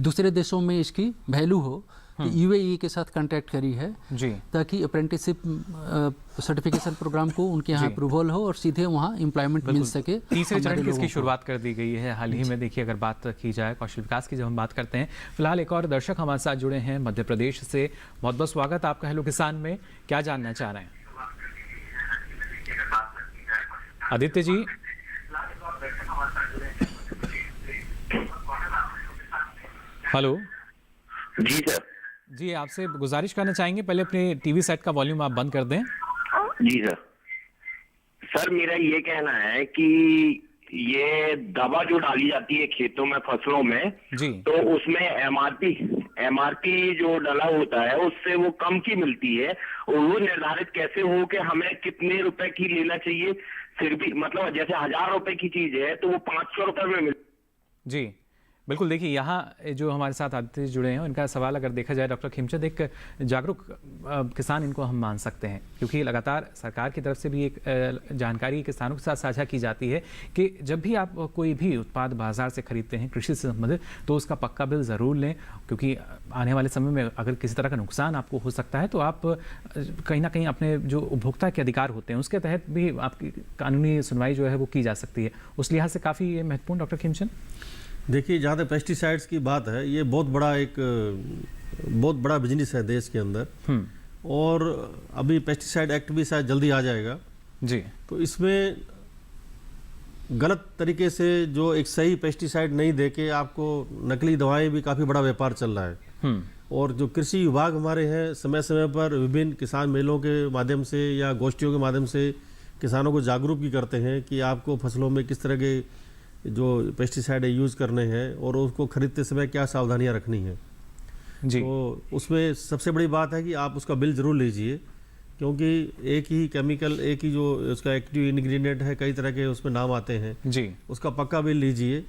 दूसरे देशों में इसकी वैल्यू हो, तो UAE के साथ कॉन्टैक्ट करी है जी, ताकि अप्रेंटिसशिप सर्टिफिकेशन प्रोग्राम को उनके यहाँ अप्रूवल हो और सीधे वहाँ एम्प्लॉयमेंट मिल सके। तीसरे चरण की इसकी शुरुआत कर दी गई है हाल ही में। देखिए, अगर बात की जाए कौशल विकास की, जब हम बात करते हैं, फिलहाल एक और दर्शक हमारे साथ जुड़े हैं मध्य प्रदेश से। बहुत बहुत स्वागत आपका हेलो किसान में। क्या जानना चाह रहे हैं आदित्य जी? हेलो जी सर। जी, आपसे गुजारिश करना चाहेंगे पहले अपने टीवी सेट का वॉल्यूम आप बंद कर दें। जी सर। सर मेरा ये कहना है कि ये दवा जो डाली जाती है खेतों में, फसलों में, जी, तो उसमें एमआरपी जो डला होता है उससे वो कम की मिलती है, और वो निर्धारित कैसे हो कि हमें कितने रुपए की लेना चाहिए? फिर भी मतलब जैसे 1000 रुपए की चीज है तो वो 500 रुपए में मिल। जी बिल्कुल, देखिए यहाँ जो हमारे साथ आदित्य जुड़े हैं उनका सवाल अगर देखा जाए डॉक्टर खिमचंद, एक जागरूक किसान इनको हम मान सकते हैं, क्योंकि लगातार सरकार की तरफ से भी एक जानकारी किसानों के साथ साझा की जाती है कि जब भी आप कोई भी उत्पाद बाजार से खरीदते हैं कृषि से संबंधित, तो उसका पक्का बिल ज़रूर लें, क्योंकि आने वाले समय में अगर किसी तरह का नुकसान आपको हो सकता है तो आप कहीं ना कहीं अपने जो उपभोक्ता के अधिकार होते हैं उसके तहत भी आपकी कानूनी सुनवाई जो है वो की जा सकती है। उस लिहाज से काफ़ी ये महत्वपूर्ण डॉक्टर खिमचंद। देखिए, जहाँ तक पेस्टिसाइड्स की बात है, ये बहुत बड़ा बिजनेस है देश के अंदर, और अभी पेस्टिसाइड एक्ट भी शायद जल्दी आ जाएगा जी। तो इसमें गलत तरीके से जो एक सही पेस्टिसाइड नहीं देके आपको नकली दवाएं भी काफ़ी बड़ा व्यापार चल रहा है। और जो कृषि विभाग हमारे हैं समय समय पर विभिन्न किसान मेलों के माध्यम से या गोष्ठियों के माध्यम से किसानों को जागरूक भी करते हैं कि आपको फसलों में किस तरह के जो पेस्टिसाइड यूज़ करने हैं और उसको खरीदते समय क्या सावधानियां रखनी है जी। तो उसमें सबसे बड़ी बात है कि आप उसका बिल ज़रूर लीजिए, क्योंकि एक ही केमिकल, एक ही जो उसका एक्टिव इंग्रेडिएंट है, कई तरह के उसमें नाम आते हैं जी। उसका पक्का बिल लीजिए,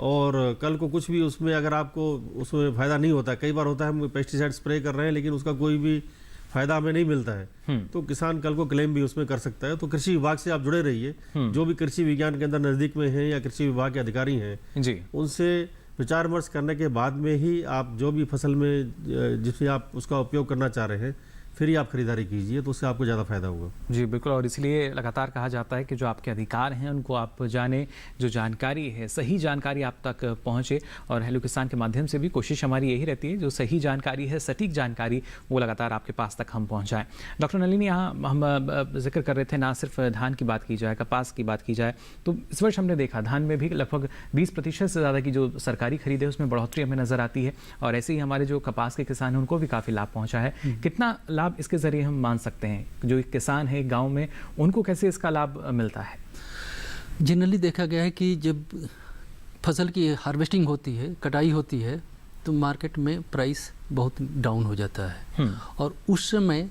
और कल को कुछ भी उसमें अगर आपको उसमें फ़ायदा नहीं होता, कई बार होता है हम पेस्टिसाइड स्प्रे कर रहे हैं लेकिन उसका कोई भी फायदा हमें नहीं मिलता है, तो किसान कल को क्लेम भी उसमें कर सकता है। तो कृषि विभाग से आप जुड़े रहिए, जो भी कृषि विज्ञान केंद्र नज़दीक में हैं या कृषि विभाग के अधिकारी हैं जी, उनसे विचार विमर्श करने के बाद में ही आप जो भी फसल में जिसमें आप उसका उपयोग करना चाह रहे हैं फिर ही आप खरीदारी कीजिए, तो उससे आपको ज़्यादा फायदा होगा। जी बिल्कुल, और इसलिए लगातार कहा जाता है कि जो आपके अधिकार हैं उनको आप जानें, जो जानकारी है सही जानकारी आप तक पहुंचे, और हेलो किसान के माध्यम से भी कोशिश हमारी यही रहती है जो सही जानकारी है, सटीक जानकारी, वो लगातार आपके पास तक हम पहुंचाएं। डॉक्टर नलिनी, यहाँ हम जिक्र कर रहे थे ना सिर्फ धान की बात की जाए, कपास की बात की जाए, तो इस वर्ष हमने देखा धान में भी लगभग 20% से ज़्यादा की जो सरकारी खरीद है उसमें बढ़ोतरी हमें नज़र आती है, और ऐसे ही हमारे जो कपास के किसान हैं उनको भी काफ़ी लाभ पहुँचा है। कितना लाभ इसके जरिए हम मान सकते हैं, जो एक किसान है गांव में उनको कैसे इसका लाभ मिलता है? जनरली देखा गया है कि जब फसल की हार्वेस्टिंग होती है, कटाई होती है, तो मार्केट में प्राइस बहुत डाउन हो जाता है, और उस समय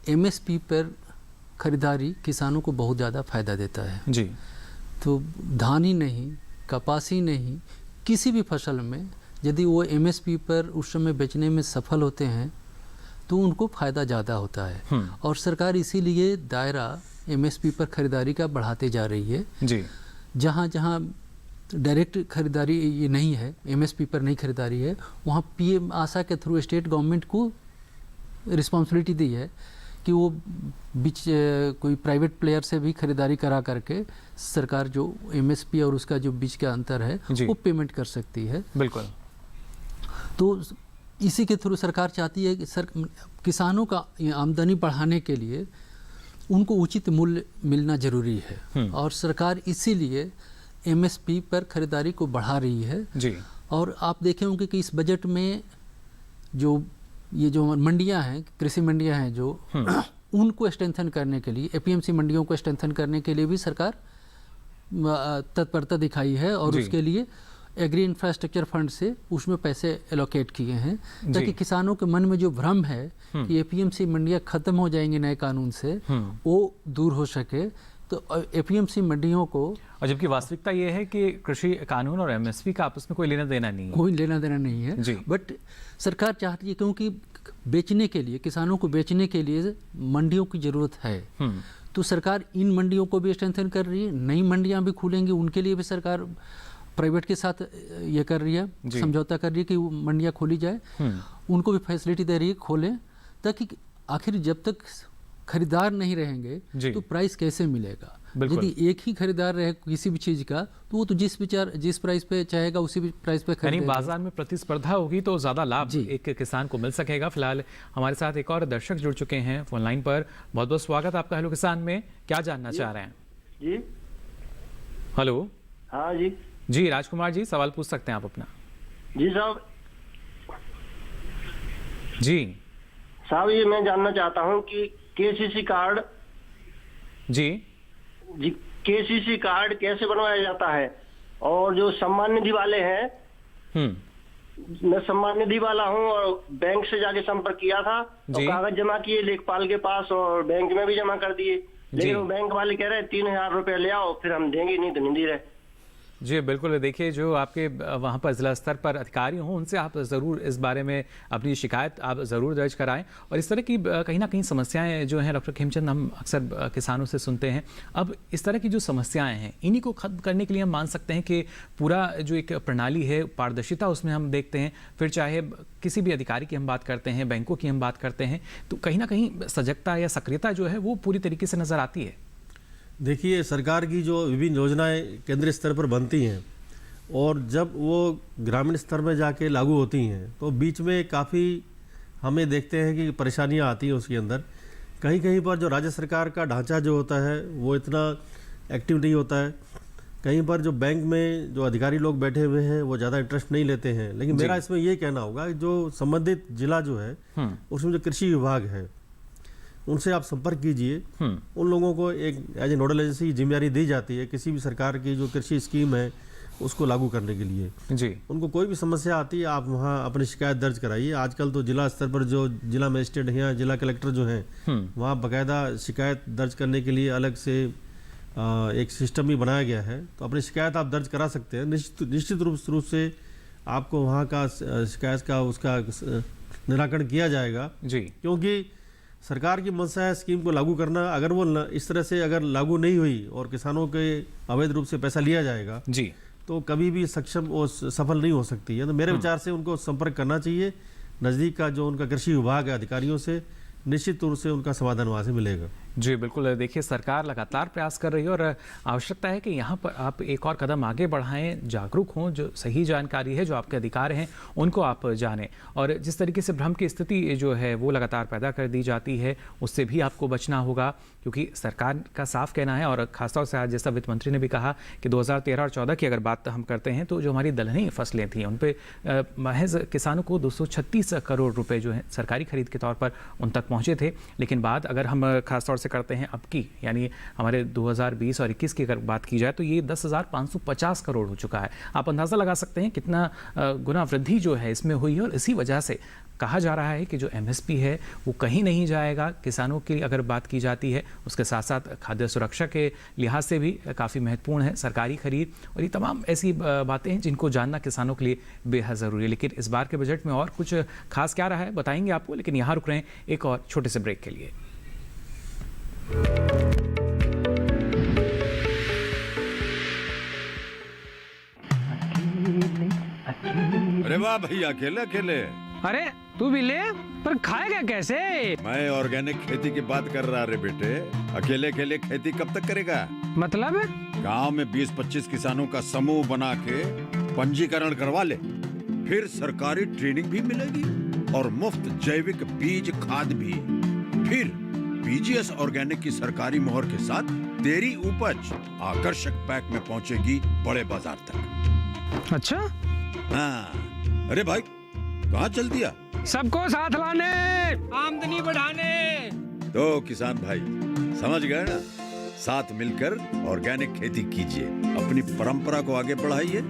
एमएसपी पर खरीदारी किसानों को बहुत ज़्यादा फायदा देता है जी। तो धान ही नहीं, कपास ही नहीं, किसी भी फसल में यदि वो एमएसपी पर उस समय बेचने में सफल होते हैं तो उनको फ़ायदा ज़्यादा होता है, और सरकार इसीलिए दायरा एमएसपी पर खरीदारी का बढ़ाते जा रही है जी। जहाँ जहाँ डायरेक्ट खरीदारी ये नहीं है, एमएसपी पर नहीं खरीदारी है, वहाँ पीएम आशा के थ्रू स्टेट गवर्नमेंट को रिस्पॉन्सिबिलिटी दी है कि वो बीच कोई प्राइवेट प्लेयर से भी खरीदारी करा करके सरकार जो एमएसपी और उसका जो बीच का अंतर है वो पेमेंट कर सकती है। बिल्कुल। तो इसी के थ्रू सरकार चाहती है कि किसानों का आमदनी बढ़ाने के लिए उनको उचित मूल्य मिलना जरूरी है, और सरकार इसीलिए एमएसपी पर खरीदारी को बढ़ा रही है जी। और आप देखे होंगे कि इस बजट में जो ये जो मंडियां हैं, कृषि मंडियां हैं जो उनको स्ट्रेंथन करने के लिए, एपीएमसी मंडियों को स्ट्रेंथन करने के लिए भी सरकार तत्परता दिखाई है, और उसके लिए एग्री इंफ्रास्ट्रक्चर फंड से उसमें पैसे एलोकेट किए हैं ताकि किसानों के मन में जो भ्रम है कि एपीएमसी मंडियां खत्म हो जाएंगी नए कानून से, वो दूर हो सके। तो एपीएमसी मंडियों को, और जबकि वास्तविकता ये है कि कृषि कानून और एमएसपी का आपस में कोई लेना देना नहीं है, कोई लेना देना नहीं है, बट सरकार चाहती है क्योंकि बेचने के लिए, किसानों को बेचने के लिए मंडियों की जरूरत है, तो सरकार इन मंडियों को भी स्ट्रेंथन कर रही है। नई मंडियां भी खुलेंगी, उनके लिए भी सरकार प्राइवेट के साथ ये कर रही है, समझौता कर रही है कि मंडियां खोली जाए, उनको भी फैसिलिटी दे रही है खोलें, ताकि आखिर जब तक खरीदार नहीं रहेंगे तो प्राइस कैसे मिलेगा। यदि एक ही खरीदार रहे किसी भी चीज का तो वो तो जिस प्राइस पे चाहेगा उसी भी प्राइस पे खरीदेगा। बाजार में प्रतिस्पर्धा होगी तो ज्यादा लाभ एक किसान को मिल सकेगा। फिलहाल हमारे साथ एक और दर्शक जुड़ चुके हैं फोन लाइन पर। बहुत बहुत स्वागत आपका हेलो किसान में। क्या जानना चाह रहे हैं जी? हेलो। हाँ जी जी, राजकुमार जी सवाल पूछ सकते हैं आप अपना। जी साहब। जी साहब, ये मैं जानना चाहता हूँ कि केसीसी कार्ड जी केसीसी कार्ड कैसे बनवाया जाता है, और जो सम्मान निधि वाले हैं, मैं सम्मान निधि वाला हूँ और बैंक से जाके संपर्क किया था और कागज जमा किए लेखपाल के पास और बैंक में भी जमा कर दिए, लेकिन वो बैंक वाले कह रहे हैं 3,000 रुपये ले आओ, फिर हम देंगे, नहीं तो नहीं दे रहे। जी बिल्कुल, देखिए जो आपके वहाँ पर ज़िला स्तर पर अधिकारी हों उनसे आप ज़रूर इस बारे में अपनी शिकायत आप ज़रूर दर्ज कराएं। और इस तरह की कहीं ना कहीं समस्याएं जो हैं डॉक्टर खेमचंद, हम अक्सर किसानों से सुनते हैं। अब इस तरह की जो समस्याएं हैं इन्हीं को खत्म करने के लिए हम मान सकते हैं कि पूरा जो एक प्रणाली है, पारदर्शिता उसमें हम देखते हैं, फिर चाहे किसी भी अधिकारी की हम बात करते हैं, बैंकों की हम बात करते हैं, तो कहीं ना कहीं सजगता या सक्रियता जो है वो पूरी तरीके से नज़र आती है। देखिए, सरकार की जो विभिन्न योजनाएं केंद्रीय स्तर पर बनती हैं और जब वो ग्रामीण स्तर में जाके लागू होती हैं तो बीच में काफ़ी हमें देखते हैं कि परेशानियां आती हैं उसके अंदर। कहीं कहीं पर जो राज्य सरकार का ढांचा जो होता है वो इतना एक्टिव नहीं होता है, कहीं पर जो बैंक में जो अधिकारी लोग बैठे हुए हैं वो ज़्यादा इंटरेस्ट नहीं लेते हैं। लेकिन मेरा इसमें ये कहना होगा कि जो संबंधित जिला जो है उसमें जो कृषि विभाग है उनसे आप संपर्क कीजिए। उन लोगों को एक एज ए नोडल एजेंसी की जिम्मेदारी दी जाती है किसी भी सरकार की जो कृषि स्कीम है उसको लागू करने के लिए। जी, उनको कोई भी समस्या आती है आप वहाँ अपनी शिकायत दर्ज कराइए। आजकल तो जिला स्तर पर जो जिला मजिस्ट्रेट हैं या जिला कलेक्टर जो हैं वहाँ बाकायदा शिकायत दर्ज करने के लिए अलग से एक सिस्टम भी बनाया गया है, तो अपनी शिकायत आप दर्ज करा सकते हैं। निश्चित रूप से आपको वहाँ का शिकायत का उसका निराकरण किया जाएगा। जी, क्योंकि सरकार की मंशा है स्कीम को लागू करना। अगर वो इस तरह से अगर लागू नहीं हुई और किसानों के अवैध रूप से पैसा लिया जाएगा जी, तो कभी भी सक्षम और सफल नहीं हो सकती है। तो मेरे विचार से उनको संपर्क करना चाहिए नज़दीक का जो उनका कृषि विभाग है अधिकारियों से, निश्चित रूप से उनका समाधान वहाँ से मिलेगा। जी बिल्कुल, देखिए सरकार लगातार प्रयास कर रही है और आवश्यकता है कि यहाँ पर आप एक और कदम आगे बढ़ाएं, जागरूक हों, जो सही जानकारी है, जो आपके अधिकार हैं उनको आप जानें। और जिस तरीके से भ्रम की स्थिति जो है वो लगातार पैदा कर दी जाती है उससे भी आपको बचना होगा, क्योंकि सरकार का साफ कहना है और खासतौर से आज जैसा वित्त मंत्री ने भी कहा कि 2013 और 14 की अगर बात हम करते हैं तो जो हमारी दलहनी फसलें थी उन पर महज किसानों को 236 करोड़ रुपए जो है सरकारी खरीद के तौर पर उन तक पहुँचे थे। लेकिन बात अगर हम खासतौर से करते हैं अब की, यानी हमारे 2020 और 21 की अगर बात की जाए तो ये 10,550 करोड़ हो चुका है। आप अंदाज़ा लगा सकते हैं कितना गुना वृद्धि जो है इसमें हुई है। और इसी वजह से कहा जा रहा है कि जो MSP है वो कहीं नहीं जाएगा। किसानों की अगर बात की जाती है उसके साथ साथ खाद्य सुरक्षा के लिहाज से भी काफ़ी महत्वपूर्ण है सरकारी खरीद, और ये तमाम ऐसी बातें हैं जिनको जानना किसानों के लिए बेहद ज़रूरी है। लेकिन इस बार के बजट में और कुछ खास क्या रहा है बताएंगे आपको, लेकिन यहाँ रुक रहे हैं एक और छोटे से ब्रेक के लिए। अरे वाह भैया, अकेले अकेले। अरे तू भी ले, पर खाएगा कैसे? मैं ऑर्गेनिक खेती की बात कर रहा रे बेटे। अकेले अकेले खेती कब तक करेगा? मतलब गांव में 20-25 किसानों का समूह बना के पंजीकरण करवा ले, फिर सरकारी ट्रेनिंग भी मिलेगी और मुफ्त जैविक बीज खाद भी। फिर BGS ऑर्गेनिक की सरकारी मोहर के साथ तेरी उपज आकर्षक पैक में पहुंचेगी बड़े बाजार तक। अच्छा? हाँ। अरे भाई कहाँ चल दिया? सबको साथ लाने, आमदनी बढ़ाने। तो किसान भाई समझ गए ना, साथ मिलकर ऑर्गेनिक खेती कीजिए, अपनी परंपरा को आगे बढ़ाइए,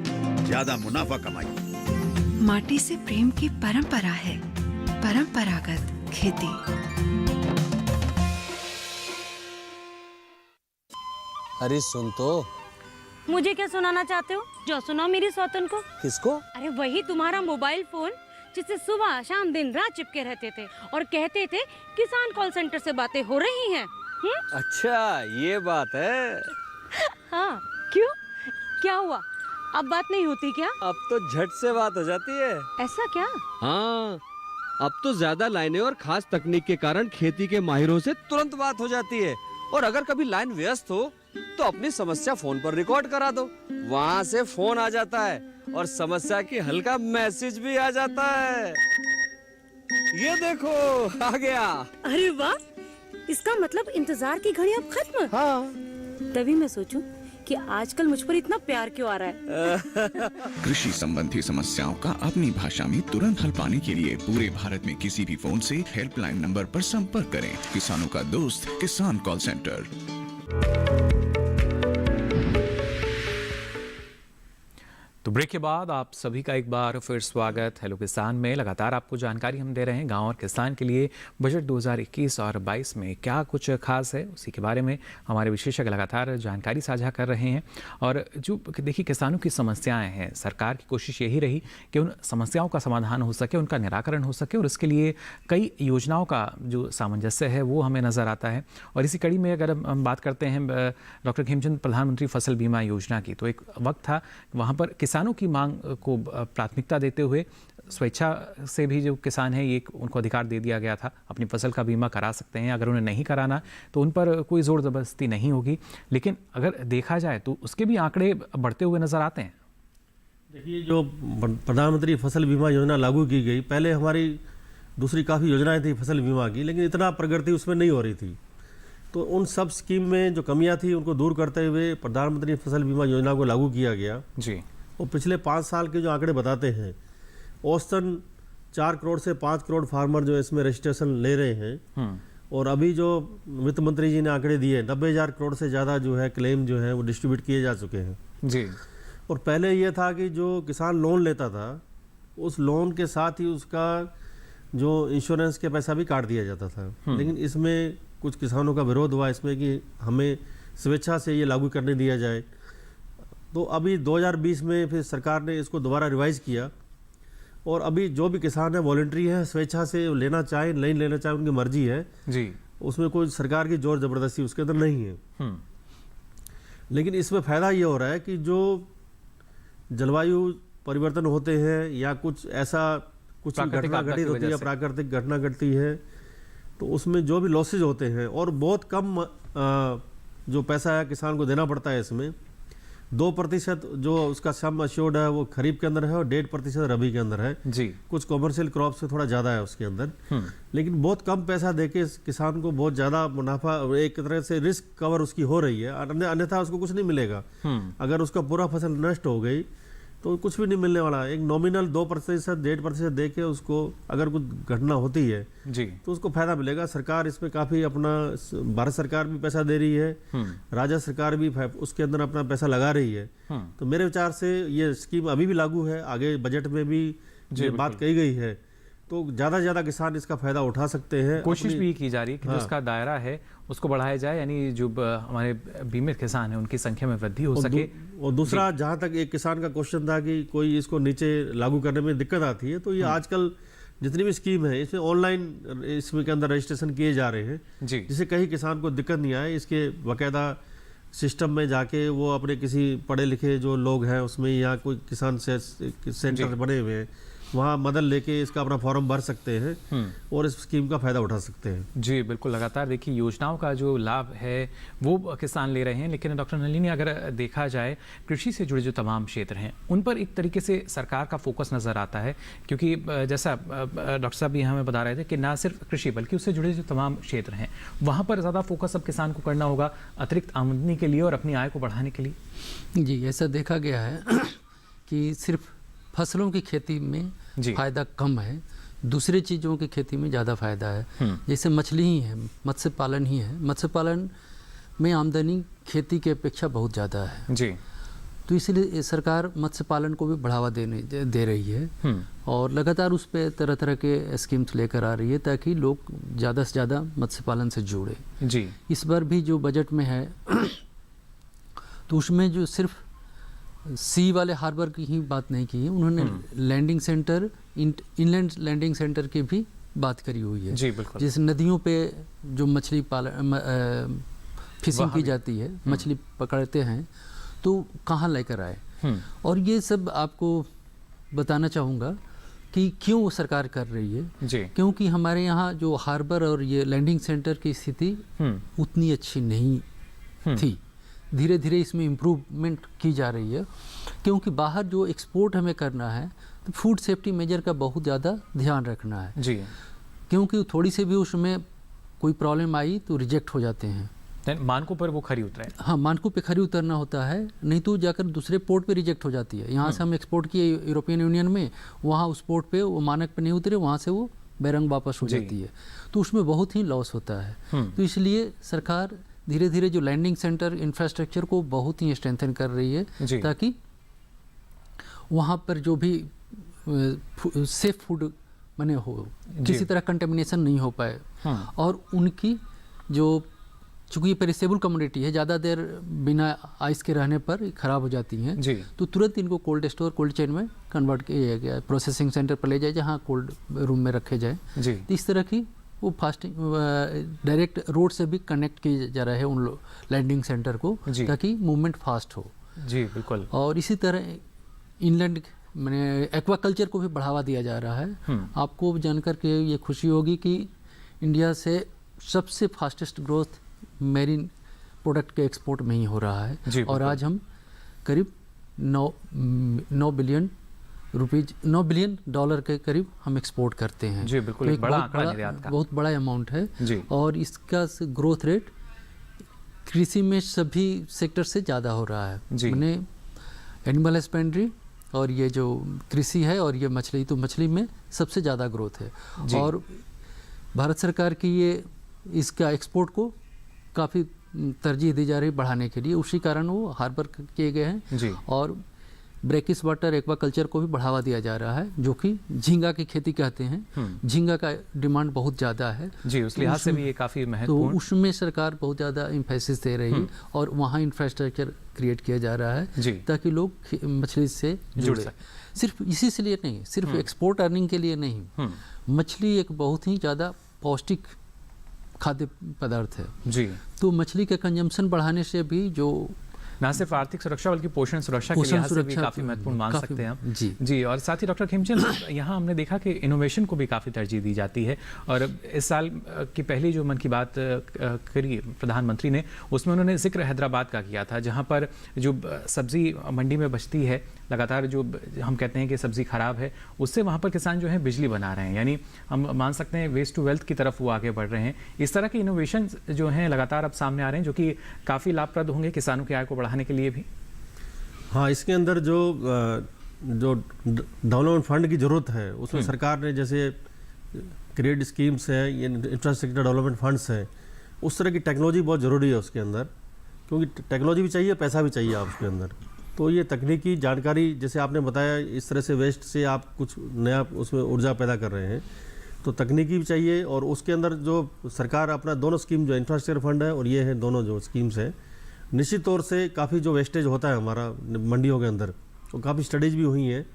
ज्यादा मुनाफा कमाइए। माटी से प्रेम की परंपरा है परंपरागत खेती। अरे सुन तो। मुझे क्या सुनाना चाहते हो? जो सुनाओ मेरी सौतन को। किसको? अरे वही तुम्हारा मोबाइल फोन जिससे सुबह शाम दिन रात चिपके रहते थे और कहते थे किसान कॉल सेंटर से बातें हो रही हैं। अच्छा ये बात है। हाँ, क्यों? क्या हुआ? अब बात नहीं होती क्या? अब तो झट से बात हो जाती है। ऐसा क्या? हाँ, अब तो ज्यादा लाइनें और खास तकनीक के कारण खेती के माहिरों से तुरंत बात हो जाती है। और अगर कभी लाइन व्यस्त हो तो अपनी समस्या फोन पर रिकॉर्ड करा दो, वहाँ से फोन आ जाता है और समस्या की हल का मैसेज भी आ जाता है। ये देखो आ गया। अरे वाह, इसका मतलब इंतजार की घड़ी अब खत्म। हाँ। तभी मैं सोचूं कि आजकल मुझ पर इतना प्यार क्यों आ रहा है। कृषि संबंधी समस्याओं का अपनी भाषा में तुरंत हल पाने के लिए पूरे भारत में किसी भी फोन से हेल्पलाइन नंबर पर संपर्क करें। किसानों का दोस्त किसान कॉल सेंटर। ब्रेक के बाद आप सभी का एक बार फिर स्वागत। हेलो किसान में लगातार आपको जानकारी हम दे रहे हैं गांव और किसान के लिए बजट 2021 और 22 में क्या कुछ खास है, उसी के बारे में हमारे विशेषज्ञ लगातार जानकारी साझा कर रहे हैं। और जो देखिए किसानों की समस्याएं हैं, सरकार की कोशिश यही रही कि उन समस्याओं का समाधान हो सके, उनका निराकरण हो सके, और इसके लिए कई योजनाओं का जो सामंजस्य है वो हमें नज़र आता है। और इसी कड़ी में अगर हम बात करते हैं डॉक्टर खेमचंद प्रधानमंत्री फसल बीमा योजना की, तो एक वक्त था वहाँ पर किसानों की मांग को प्राथमिकता देते हुए स्वेच्छा से भी जो किसान है ये उनको अधिकार दे दिया गया था, अपनी फसल का बीमा करा सकते हैं। अगर उन्हें नहीं कराना तो उन पर कोई ज़ोर ज़बरदस्ती नहीं होगी। लेकिन अगर देखा जाए तो उसके भी आंकड़े बढ़ते हुए नज़र आते हैं। देखिए, जो प्रधानमंत्री फसल बीमा योजना लागू की गई, पहले हमारी दूसरी काफ़ी योजनाएं थी फसल बीमा की, लेकिन इतना प्रगति उसमें नहीं हो रही थी। तो उन सब स्कीम में जो कमियां थी उनको दूर करते हुए प्रधानमंत्री फसल बीमा योजना को लागू किया गया जी। और पिछले 5 साल के जो आंकड़े बताते हैं, औसतन 4 करोड़ से 5 करोड़ फार्मर जो इसमें रजिस्ट्रेशन ले रहे हैं। और अभी जो वित्त मंत्री जी ने आंकड़े दिए, 90,000 करोड़ से ज़्यादा जो है क्लेम जो है वो डिस्ट्रीब्यूट किए जा चुके हैं जी। और पहले ये था कि जो किसान लोन लेता था उस लोन के साथ ही उसका जो इंश्योरेंस के पैसा भी काट दिया जाता था। लेकिन इसमें कुछ किसानों का विरोध हुआ इसमें कि हमें स्वेच्छा से ये लागू करने दिया जाए। तो अभी 2020 में फिर सरकार ने इसको दोबारा रिवाइज किया और अभी जो भी किसान है वॉलंटरी है, स्वेच्छा से लेना चाहे नहीं लेना चाहे उनकी मर्जी है जी। उसमें कोई सरकार की जोर जबरदस्ती उसके अंदर नहीं है। लेकिन इसमें फ़ायदा ये हो रहा है कि जो जलवायु परिवर्तन होते हैं या कुछ ऐसा कुछ घटना घटित होती है, प्राकृतिक घटना घटती है, तो उसमें जो भी लॉसेज होते हैं और बहुत कम जो पैसा है किसान को देना पड़ता है। इसमें 2% जो उसका सम अश्योर्ड है वो खरीफ के अंदर है और 1.5% रबी के अंदर है जी। कुछ कॉमर्शियल क्रॉप से थोड़ा ज़्यादा है उसके अंदर। लेकिन बहुत कम पैसा देके किसान को बहुत ज़्यादा मुनाफा, एक तरह से रिस्क कवर उसकी हो रही है, अन्यथा उसको कुछ नहीं मिलेगा। अगर उसका पूरा फसल नष्ट हो गई तो कुछ भी नहीं मिलने वाला। एक नॉमिनल 2%, 1.5% दे के उसको अगर कुछ घटना होती है जी तो उसको फायदा मिलेगा। सरकार इसमें काफ़ी अपना, भारत सरकार भी पैसा दे रही है, राज्य सरकार भी उसके अंदर अपना पैसा लगा रही है। तो मेरे विचार से ये स्कीम अभी भी लागू है, आगे बजट में भी ये बात कही गई है, तो ज़्यादा से ज़्यादा किसान इसका फायदा उठा सकते हैं। कोशिश भी की जा रही है कि जो उसका दायरा है उसको बढ़ाया जाए, यानी जो हमारे बीमित किसान हैं उनकी संख्या में वृद्धि हो सके। और दूसरा, जहाँ तक एक किसान का क्वेश्चन था कि कोई इसको नीचे लागू करने में दिक्कत आती है, तो ये आजकल जितनी भी स्कीम है इसमें ऑनलाइन इसमें के अंदर रजिस्ट्रेशन किए जा रहे हैं जिससे कहीं किसान को दिक्कत नहीं आए। इसके बाकायदा सिस्टम में जाके वो अपने किसी पढ़े लिखे जो लोग हैं उसमें या कोई किसान सेंटर बने हुए हैं वहाँ मदद लेके इसका अपना फॉर्म भर सकते हैं और इस स्कीम का फायदा उठा सकते हैं। जी बिल्कुल, लगातार देखिए योजनाओं का जो लाभ है वो किसान ले रहे हैं। लेकिन डॉक्टर नलिनी, अगर देखा जाए कृषि से जुड़े जो तमाम क्षेत्र हैं उन पर एक तरीके से सरकार का फोकस नज़र आता है, क्योंकि जैसा डॉक्टर साहब भी हमें बता रहे थे कि ना सिर्फ कृषि बल्कि उससे जुड़े जो तमाम क्षेत्र हैं वहाँ पर ज़्यादा फोकस अब किसान को करना होगा अतिरिक्त आमदनी के लिए और अपनी आय को बढ़ाने के लिए। जी, ऐसा देखा गया है कि सिर्फ फसलों की खेती में फ़ायदा कम है, दूसरे चीज़ों की खेती में ज़्यादा फ़ायदा है। जैसे मछली ही है, मत्स्य पालन ही है, मत्स्य पालन में आमदनी खेती की अपेक्षा बहुत ज़्यादा है जी। तो इसलिए सरकार मत्स्य पालन को भी बढ़ावा दे रही है और लगातार उस पर तरह तरह के स्कीम्स लेकर आ रही है ताकि लोग ज़्यादा से ज़्यादा मत्स्य पालन से जुड़े जी। इस बार भी जो बजट में है तो उसमें जो सिर्फ सी वाले हार्बर की ही बात नहीं की है, उन्होंने landing centre, inland landing centre की भी बात करी हुई है। जी बिल्कुल। जिस नदियों पे जो मछली पालन फिशिंग की जाती है, मछली पकड़ते हैं, तो कहाँ लेकर आए। और ये सब आपको बताना चाहूँगा कि क्यों वो सरकार कर रही है जी। क्योंकि हमारे यहाँ जो हार्बर और ये लैंडिंग सेंटर की स्थिति उतनी अच्छी नहीं थी। धीरे धीरे इसमें इम्प्रूवमेंट की जा रही है क्योंकि बाहर जो एक्सपोर्ट हमें करना है तो फूड सेफ्टी मेजर का बहुत ज़्यादा ध्यान रखना है जी। क्योंकि थोड़ी सी भी उसमें कोई प्रॉब्लम आई तो रिजेक्ट हो जाते हैं। मानकों पर वो खरी उतरे। हाँ, मानकों पे खरी उतरना होता है, नहीं तो जाकर दूसरे पोर्ट पे रिजेक्ट हो जाती है। यहाँ से हम एक्सपोर्ट किए यूरोपियन यूनियन में, वहाँ उस पोर्ट पे वो मानक पे नहीं उतरे, वहाँ से वो बैरंग वापस हो जाती है, तो उसमें बहुत ही लॉस होता है। तो इसलिए सरकार धीरे धीरे जो लैंडिंग सेंटर इंफ्रास्ट्रक्चर को बहुत ही स्ट्रेंथन कर रही है ताकि वहाँ पर जो भी सेफ फूड बने हो, किसी तरह कंटेमिनेशन नहीं हो पाए। और उनकी जो, चूँकि ये पेरिसेबल कमोडिटी है, ज़्यादा देर बिना आइस के रहने पर ख़राब हो जाती हैं, तो तुरंत इनको कोल्ड स्टोर, कोल्ड चेन में कन्वर्ट किया गया, प्रोसेसिंग सेंटर पर ले जाए जहाँ कोल्ड रूम में रखे जाए। तो इस तरह की वो फास्टिंग डायरेक्ट रोड से भी कनेक्ट किया जा रहा है उन लैंडिंग सेंटर को, ताकि मूवमेंट फास्ट हो। जी बिल्कुल। और इसी तरह इनलैंड मैंने एक्वाकल्चर को भी बढ़ावा दिया जा रहा है। आपको जानकर के ये खुशी होगी कि इंडिया से सबसे फास्टेस्ट ग्रोथ मेरीन प्रोडक्ट के एक्सपोर्ट में ही हो रहा है। और आज हम करीब 9 बिलियन डॉलर के करीब हम एक्सपोर्ट करते हैं। जी बिल्कुल, एक बड़ा आंकड़ा निर्यात का, बहुत बड़ा अमाउंट है। और इसका ग्रोथ रेट कृषि में सभी सेक्टर से ज़्यादा हो रहा है। मैंने एनिमल हस्बेंड्री और ये जो कृषि है और ये मछली, तो मछली में सबसे ज़्यादा ग्रोथ है। और भारत सरकार की ये इसका एक्सपोर्ट को काफ़ी तरजीह दी जा रही है बढ़ाने के लिए, उसी कारण वो हार्बर किए गए हैं। और ब्रैकिस वाटर एक्वाकल्चर को भी बढ़ावा दिया जा रहा है, जो कि झींगा की खेती कहते हैं। झींगा का डिमांड बहुत ज़्यादा है जी, उस लिहाज से भी ये काफ़ी महत्वपूर्ण। तो उसमें सरकार बहुत ज़्यादा एम्फेसिस दे रही है और वहाँ इंफ्रास्ट्रक्चर क्रिएट किया जा रहा है ताकि लोग मछली से जुड़ सकें। सिर्फ इसी से लिए नहीं, सिर्फ एक्सपोर्ट अर्निंग के लिए नहीं, मछली एक बहुत ही ज़्यादा पौष्टिक खाद्य पदार्थ है। जी, तो मछली का कंजम्पशन बढ़ाने से भी जो ना सिर्फ आर्थिक सुरक्षा बल्कि पोषण सुरक्षा के लिहाज से भी काफ़ी महत्वपूर्ण मान सकते हैं हम। जी, और साथ ही डॉक्टर खेमचंद, यहाँ हमने देखा कि इनोवेशन को भी काफ़ी तरजीह दी जाती है। और इस साल की पहली जो मन की बात करी प्रधानमंत्री ने, उसमें उन्होंने जिक्र हैदराबाद का किया था, जहाँ पर जो सब्ज़ी मंडी में बचती है लगातार, जो हम कहते हैं कि सब्ज़ी ख़राब है, उससे वहाँ पर किसान जो है बिजली बना रहे हैं। यानी हम मान सकते हैं वेस्ट टू वेल्थ की तरफ वो आगे बढ़ रहे हैं। इस तरह के इनोवेशन जो हैं लगातार अब सामने आ रहे हैं, जो कि काफ़ी लाभप्रद होंगे किसानों की आय को बढ़ाने के लिए भी। हाँ, इसके अंदर जो डेवलपमेंट फंड की ज़रूरत है, उसमें सरकार ने जैसे क्रेडिट स्कीम्स है, ये इंफ्रास्ट्रक्चर डेवलपमेंट फंड्स हैं, उस तरह की टेक्नोलॉजी बहुत ज़रूरी है उसके अंदर, क्योंकि टेक्नोलॉजी भी चाहिए, पैसा भी चाहिए आप उसके अंदर। तो ये तकनीकी जानकारी, जैसे आपने बताया, इस तरह से वेस्ट से आप कुछ नया उसमें ऊर्जा पैदा कर रहे हैं, तो तकनीकी भी चाहिए। और उसके अंदर जो सरकार अपना दोनों स्कीम, जो इंफ्रास्ट्रक्चर फंड है और ये है, दोनों जो स्कीम्स हैं, निश्चित तौर से काफ़ी जो वेस्टेज होता है हमारा मंडियों के अंदर, वो काफ़ी स्टडीज भी हुई हैं,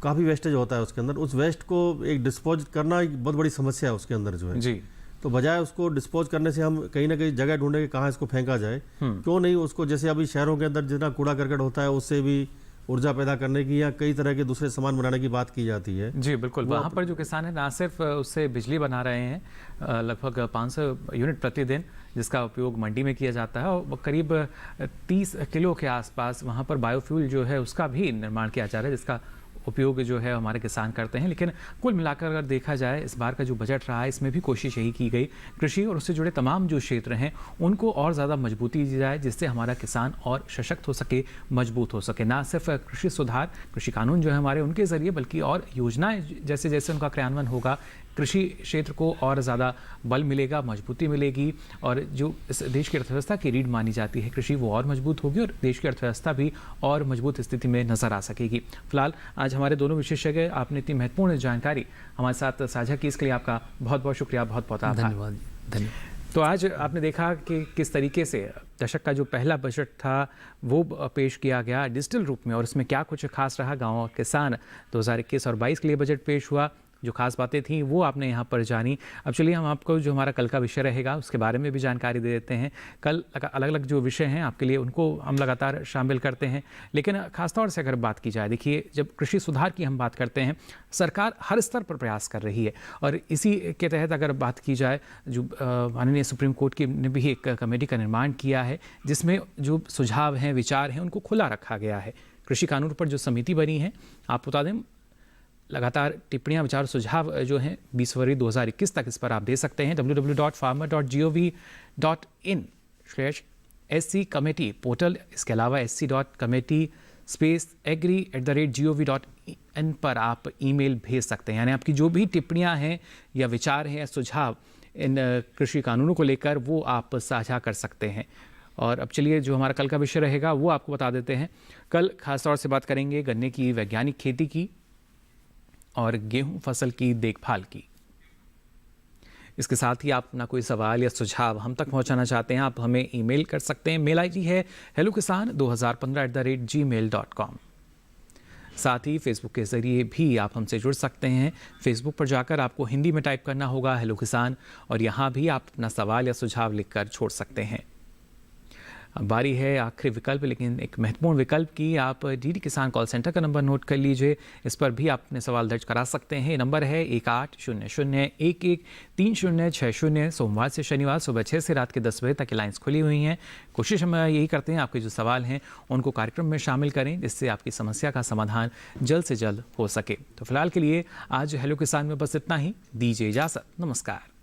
काफ़ी वेस्टेज होता है उसके अंदर। उस वेस्ट को एक डिस्पोज करना एक बहुत बड़ी समस्या है उसके अंदर जो है। जी, तो बजाय उसको डिस्पोज करने से हम कहीं ना कहीं जगह ढूंढे कि कहाँ इसको फेंका जाए, क्यों नहीं उसको, जैसे अभी शहरों के अंदर जितना कूड़ा करकट होता है उससे भी ऊर्जा पैदा करने की या कई तरह के दूसरे सामान बनाने की बात की जाती है। जी बिल्कुल, वहाँ पर जो किसान है ना सिर्फ उससे बिजली बना रहे हैं, लगभग 500 यूनिट प्रतिदिन, जिसका उपयोग मंडी में किया जाता है, और करीब 30 किलो के आसपास वहाँ पर बायोफ्यूल जो है उसका भी निर्माण किया जा रहा है, जिसका उपयोग जो है हमारे किसान करते हैं। लेकिन कुल मिलाकर अगर देखा जाए, इस बार का जो बजट रहा है, इसमें भी कोशिश यही की गई, कृषि और उससे जुड़े तमाम जो क्षेत्र हैं उनको और ज़्यादा मजबूती दी जाए, जिससे हमारा किसान और सशक्त हो सके, मजबूत हो सके। ना सिर्फ कृषि सुधार, कृषि कानून जो है हमारे, उनके ज़रिए, बल्कि और योजनाएं जैसे जैसे उनका क्रियान्वयन होगा, कृषि क्षेत्र को और ज़्यादा बल मिलेगा, मजबूती मिलेगी, और जो इस देश की अर्थव्यवस्था की रीढ़ मानी जाती है कृषि, वो और मजबूत होगी और देश की अर्थव्यवस्था भी और मजबूत स्थिति में नजर आ सकेगी। फिलहाल आज हमारे दोनों विशेषज्ञ, आपने इतनी महत्वपूर्ण जानकारी हमारे साथ साझा की, इसके लिए आपका बहुत बहुत शुक्रिया, बहुत बहुत आभार। धन्यवाद। तो आज आपने देखा कि किस तरीके से दशक का जो पहला बजट था वो पेश किया गया डिजिटल रूप में, और इसमें क्या कुछ खास रहा। गाँव और किसान 2021 और 22 के लिए बजट पेश हुआ, जो खास बातें थी वो आपने यहाँ पर जानी। अब चलिए हम आपको जो हमारा कल का विषय रहेगा उसके बारे में भी जानकारी दे देते हैं। कल अलग अलग जो विषय हैं आपके लिए, उनको हम लगातार शामिल करते हैं। लेकिन खासतौर से अगर बात की जाए, देखिए, जब कृषि सुधार की हम बात करते हैं, सरकार हर स्तर पर प्रयास कर रही है, और इसी के तहत अगर बात की जाए, जो माननीय सुप्रीम कोर्ट की ने भी एक कमेटी का निर्माण किया है, जिसमें जो सुझाव हैं, विचार हैं, उनको खुला रखा गया है। कृषि कानून पर जो समिति बनी है, आप बता दें, लगातार टिप्पणियां, विचार, सुझाव जो हैं 20 फरवरी 2021 तक इस पर आप दे सकते हैं। www.farmer.gov.in/SC कमेटी पोर्टल, इसके अलावा sc.committee@gov.in पर आप ईमेल भेज सकते हैं। यानी आपकी जो भी टिप्पणियां हैं या विचार हैं या सुझाव इन कृषि कानूनों को लेकर, वो आप साझा कर सकते हैं। और अब चलिए जो हमारा कल का विषय रहेगा वो आपको बता देते हैं। कल खासतौर से बात करेंगे गन्ने की वैज्ञानिक खेती की और गेहूं फसल की देखभाल की। इसके साथ ही आप अपना कोई सवाल या सुझाव हम तक पहुंचाना चाहते हैं, आप हमें ईमेल कर सकते हैं। मेल आईडी है hellokisan2015@gmail.com। साथ ही फेसबुक के ज़रिए भी आप हमसे जुड़ सकते हैं। फेसबुक पर जाकर आपको हिंदी में टाइप करना होगा हेलो किसान, और यहाँ भी आप अपना सवाल या सुझाव लिखकर छोड़ सकते हैं। अब बारी है आखिरी विकल्प, लेकिन एक महत्वपूर्ण विकल्प की। आप डीडी किसान कॉल सेंटर का नंबर नोट कर लीजिए, इस पर भी आप अपने सवाल दर्ज करा सकते हैं। नंबर है 1800113060। सोमवार से शनिवार सुबह 6 से रात के 10 बजे तक लाइन्स खुली हुई हैं। कोशिश हम यही करते हैं आपके जो सवाल हैं उनको कार्यक्रम में शामिल करें, जिससे आपकी समस्या का समाधान जल्द से जल्द हो सके। तो फिलहाल के लिए आज हेलो किसान में बस इतना ही। दीजिए इजाज़त, नमस्कार।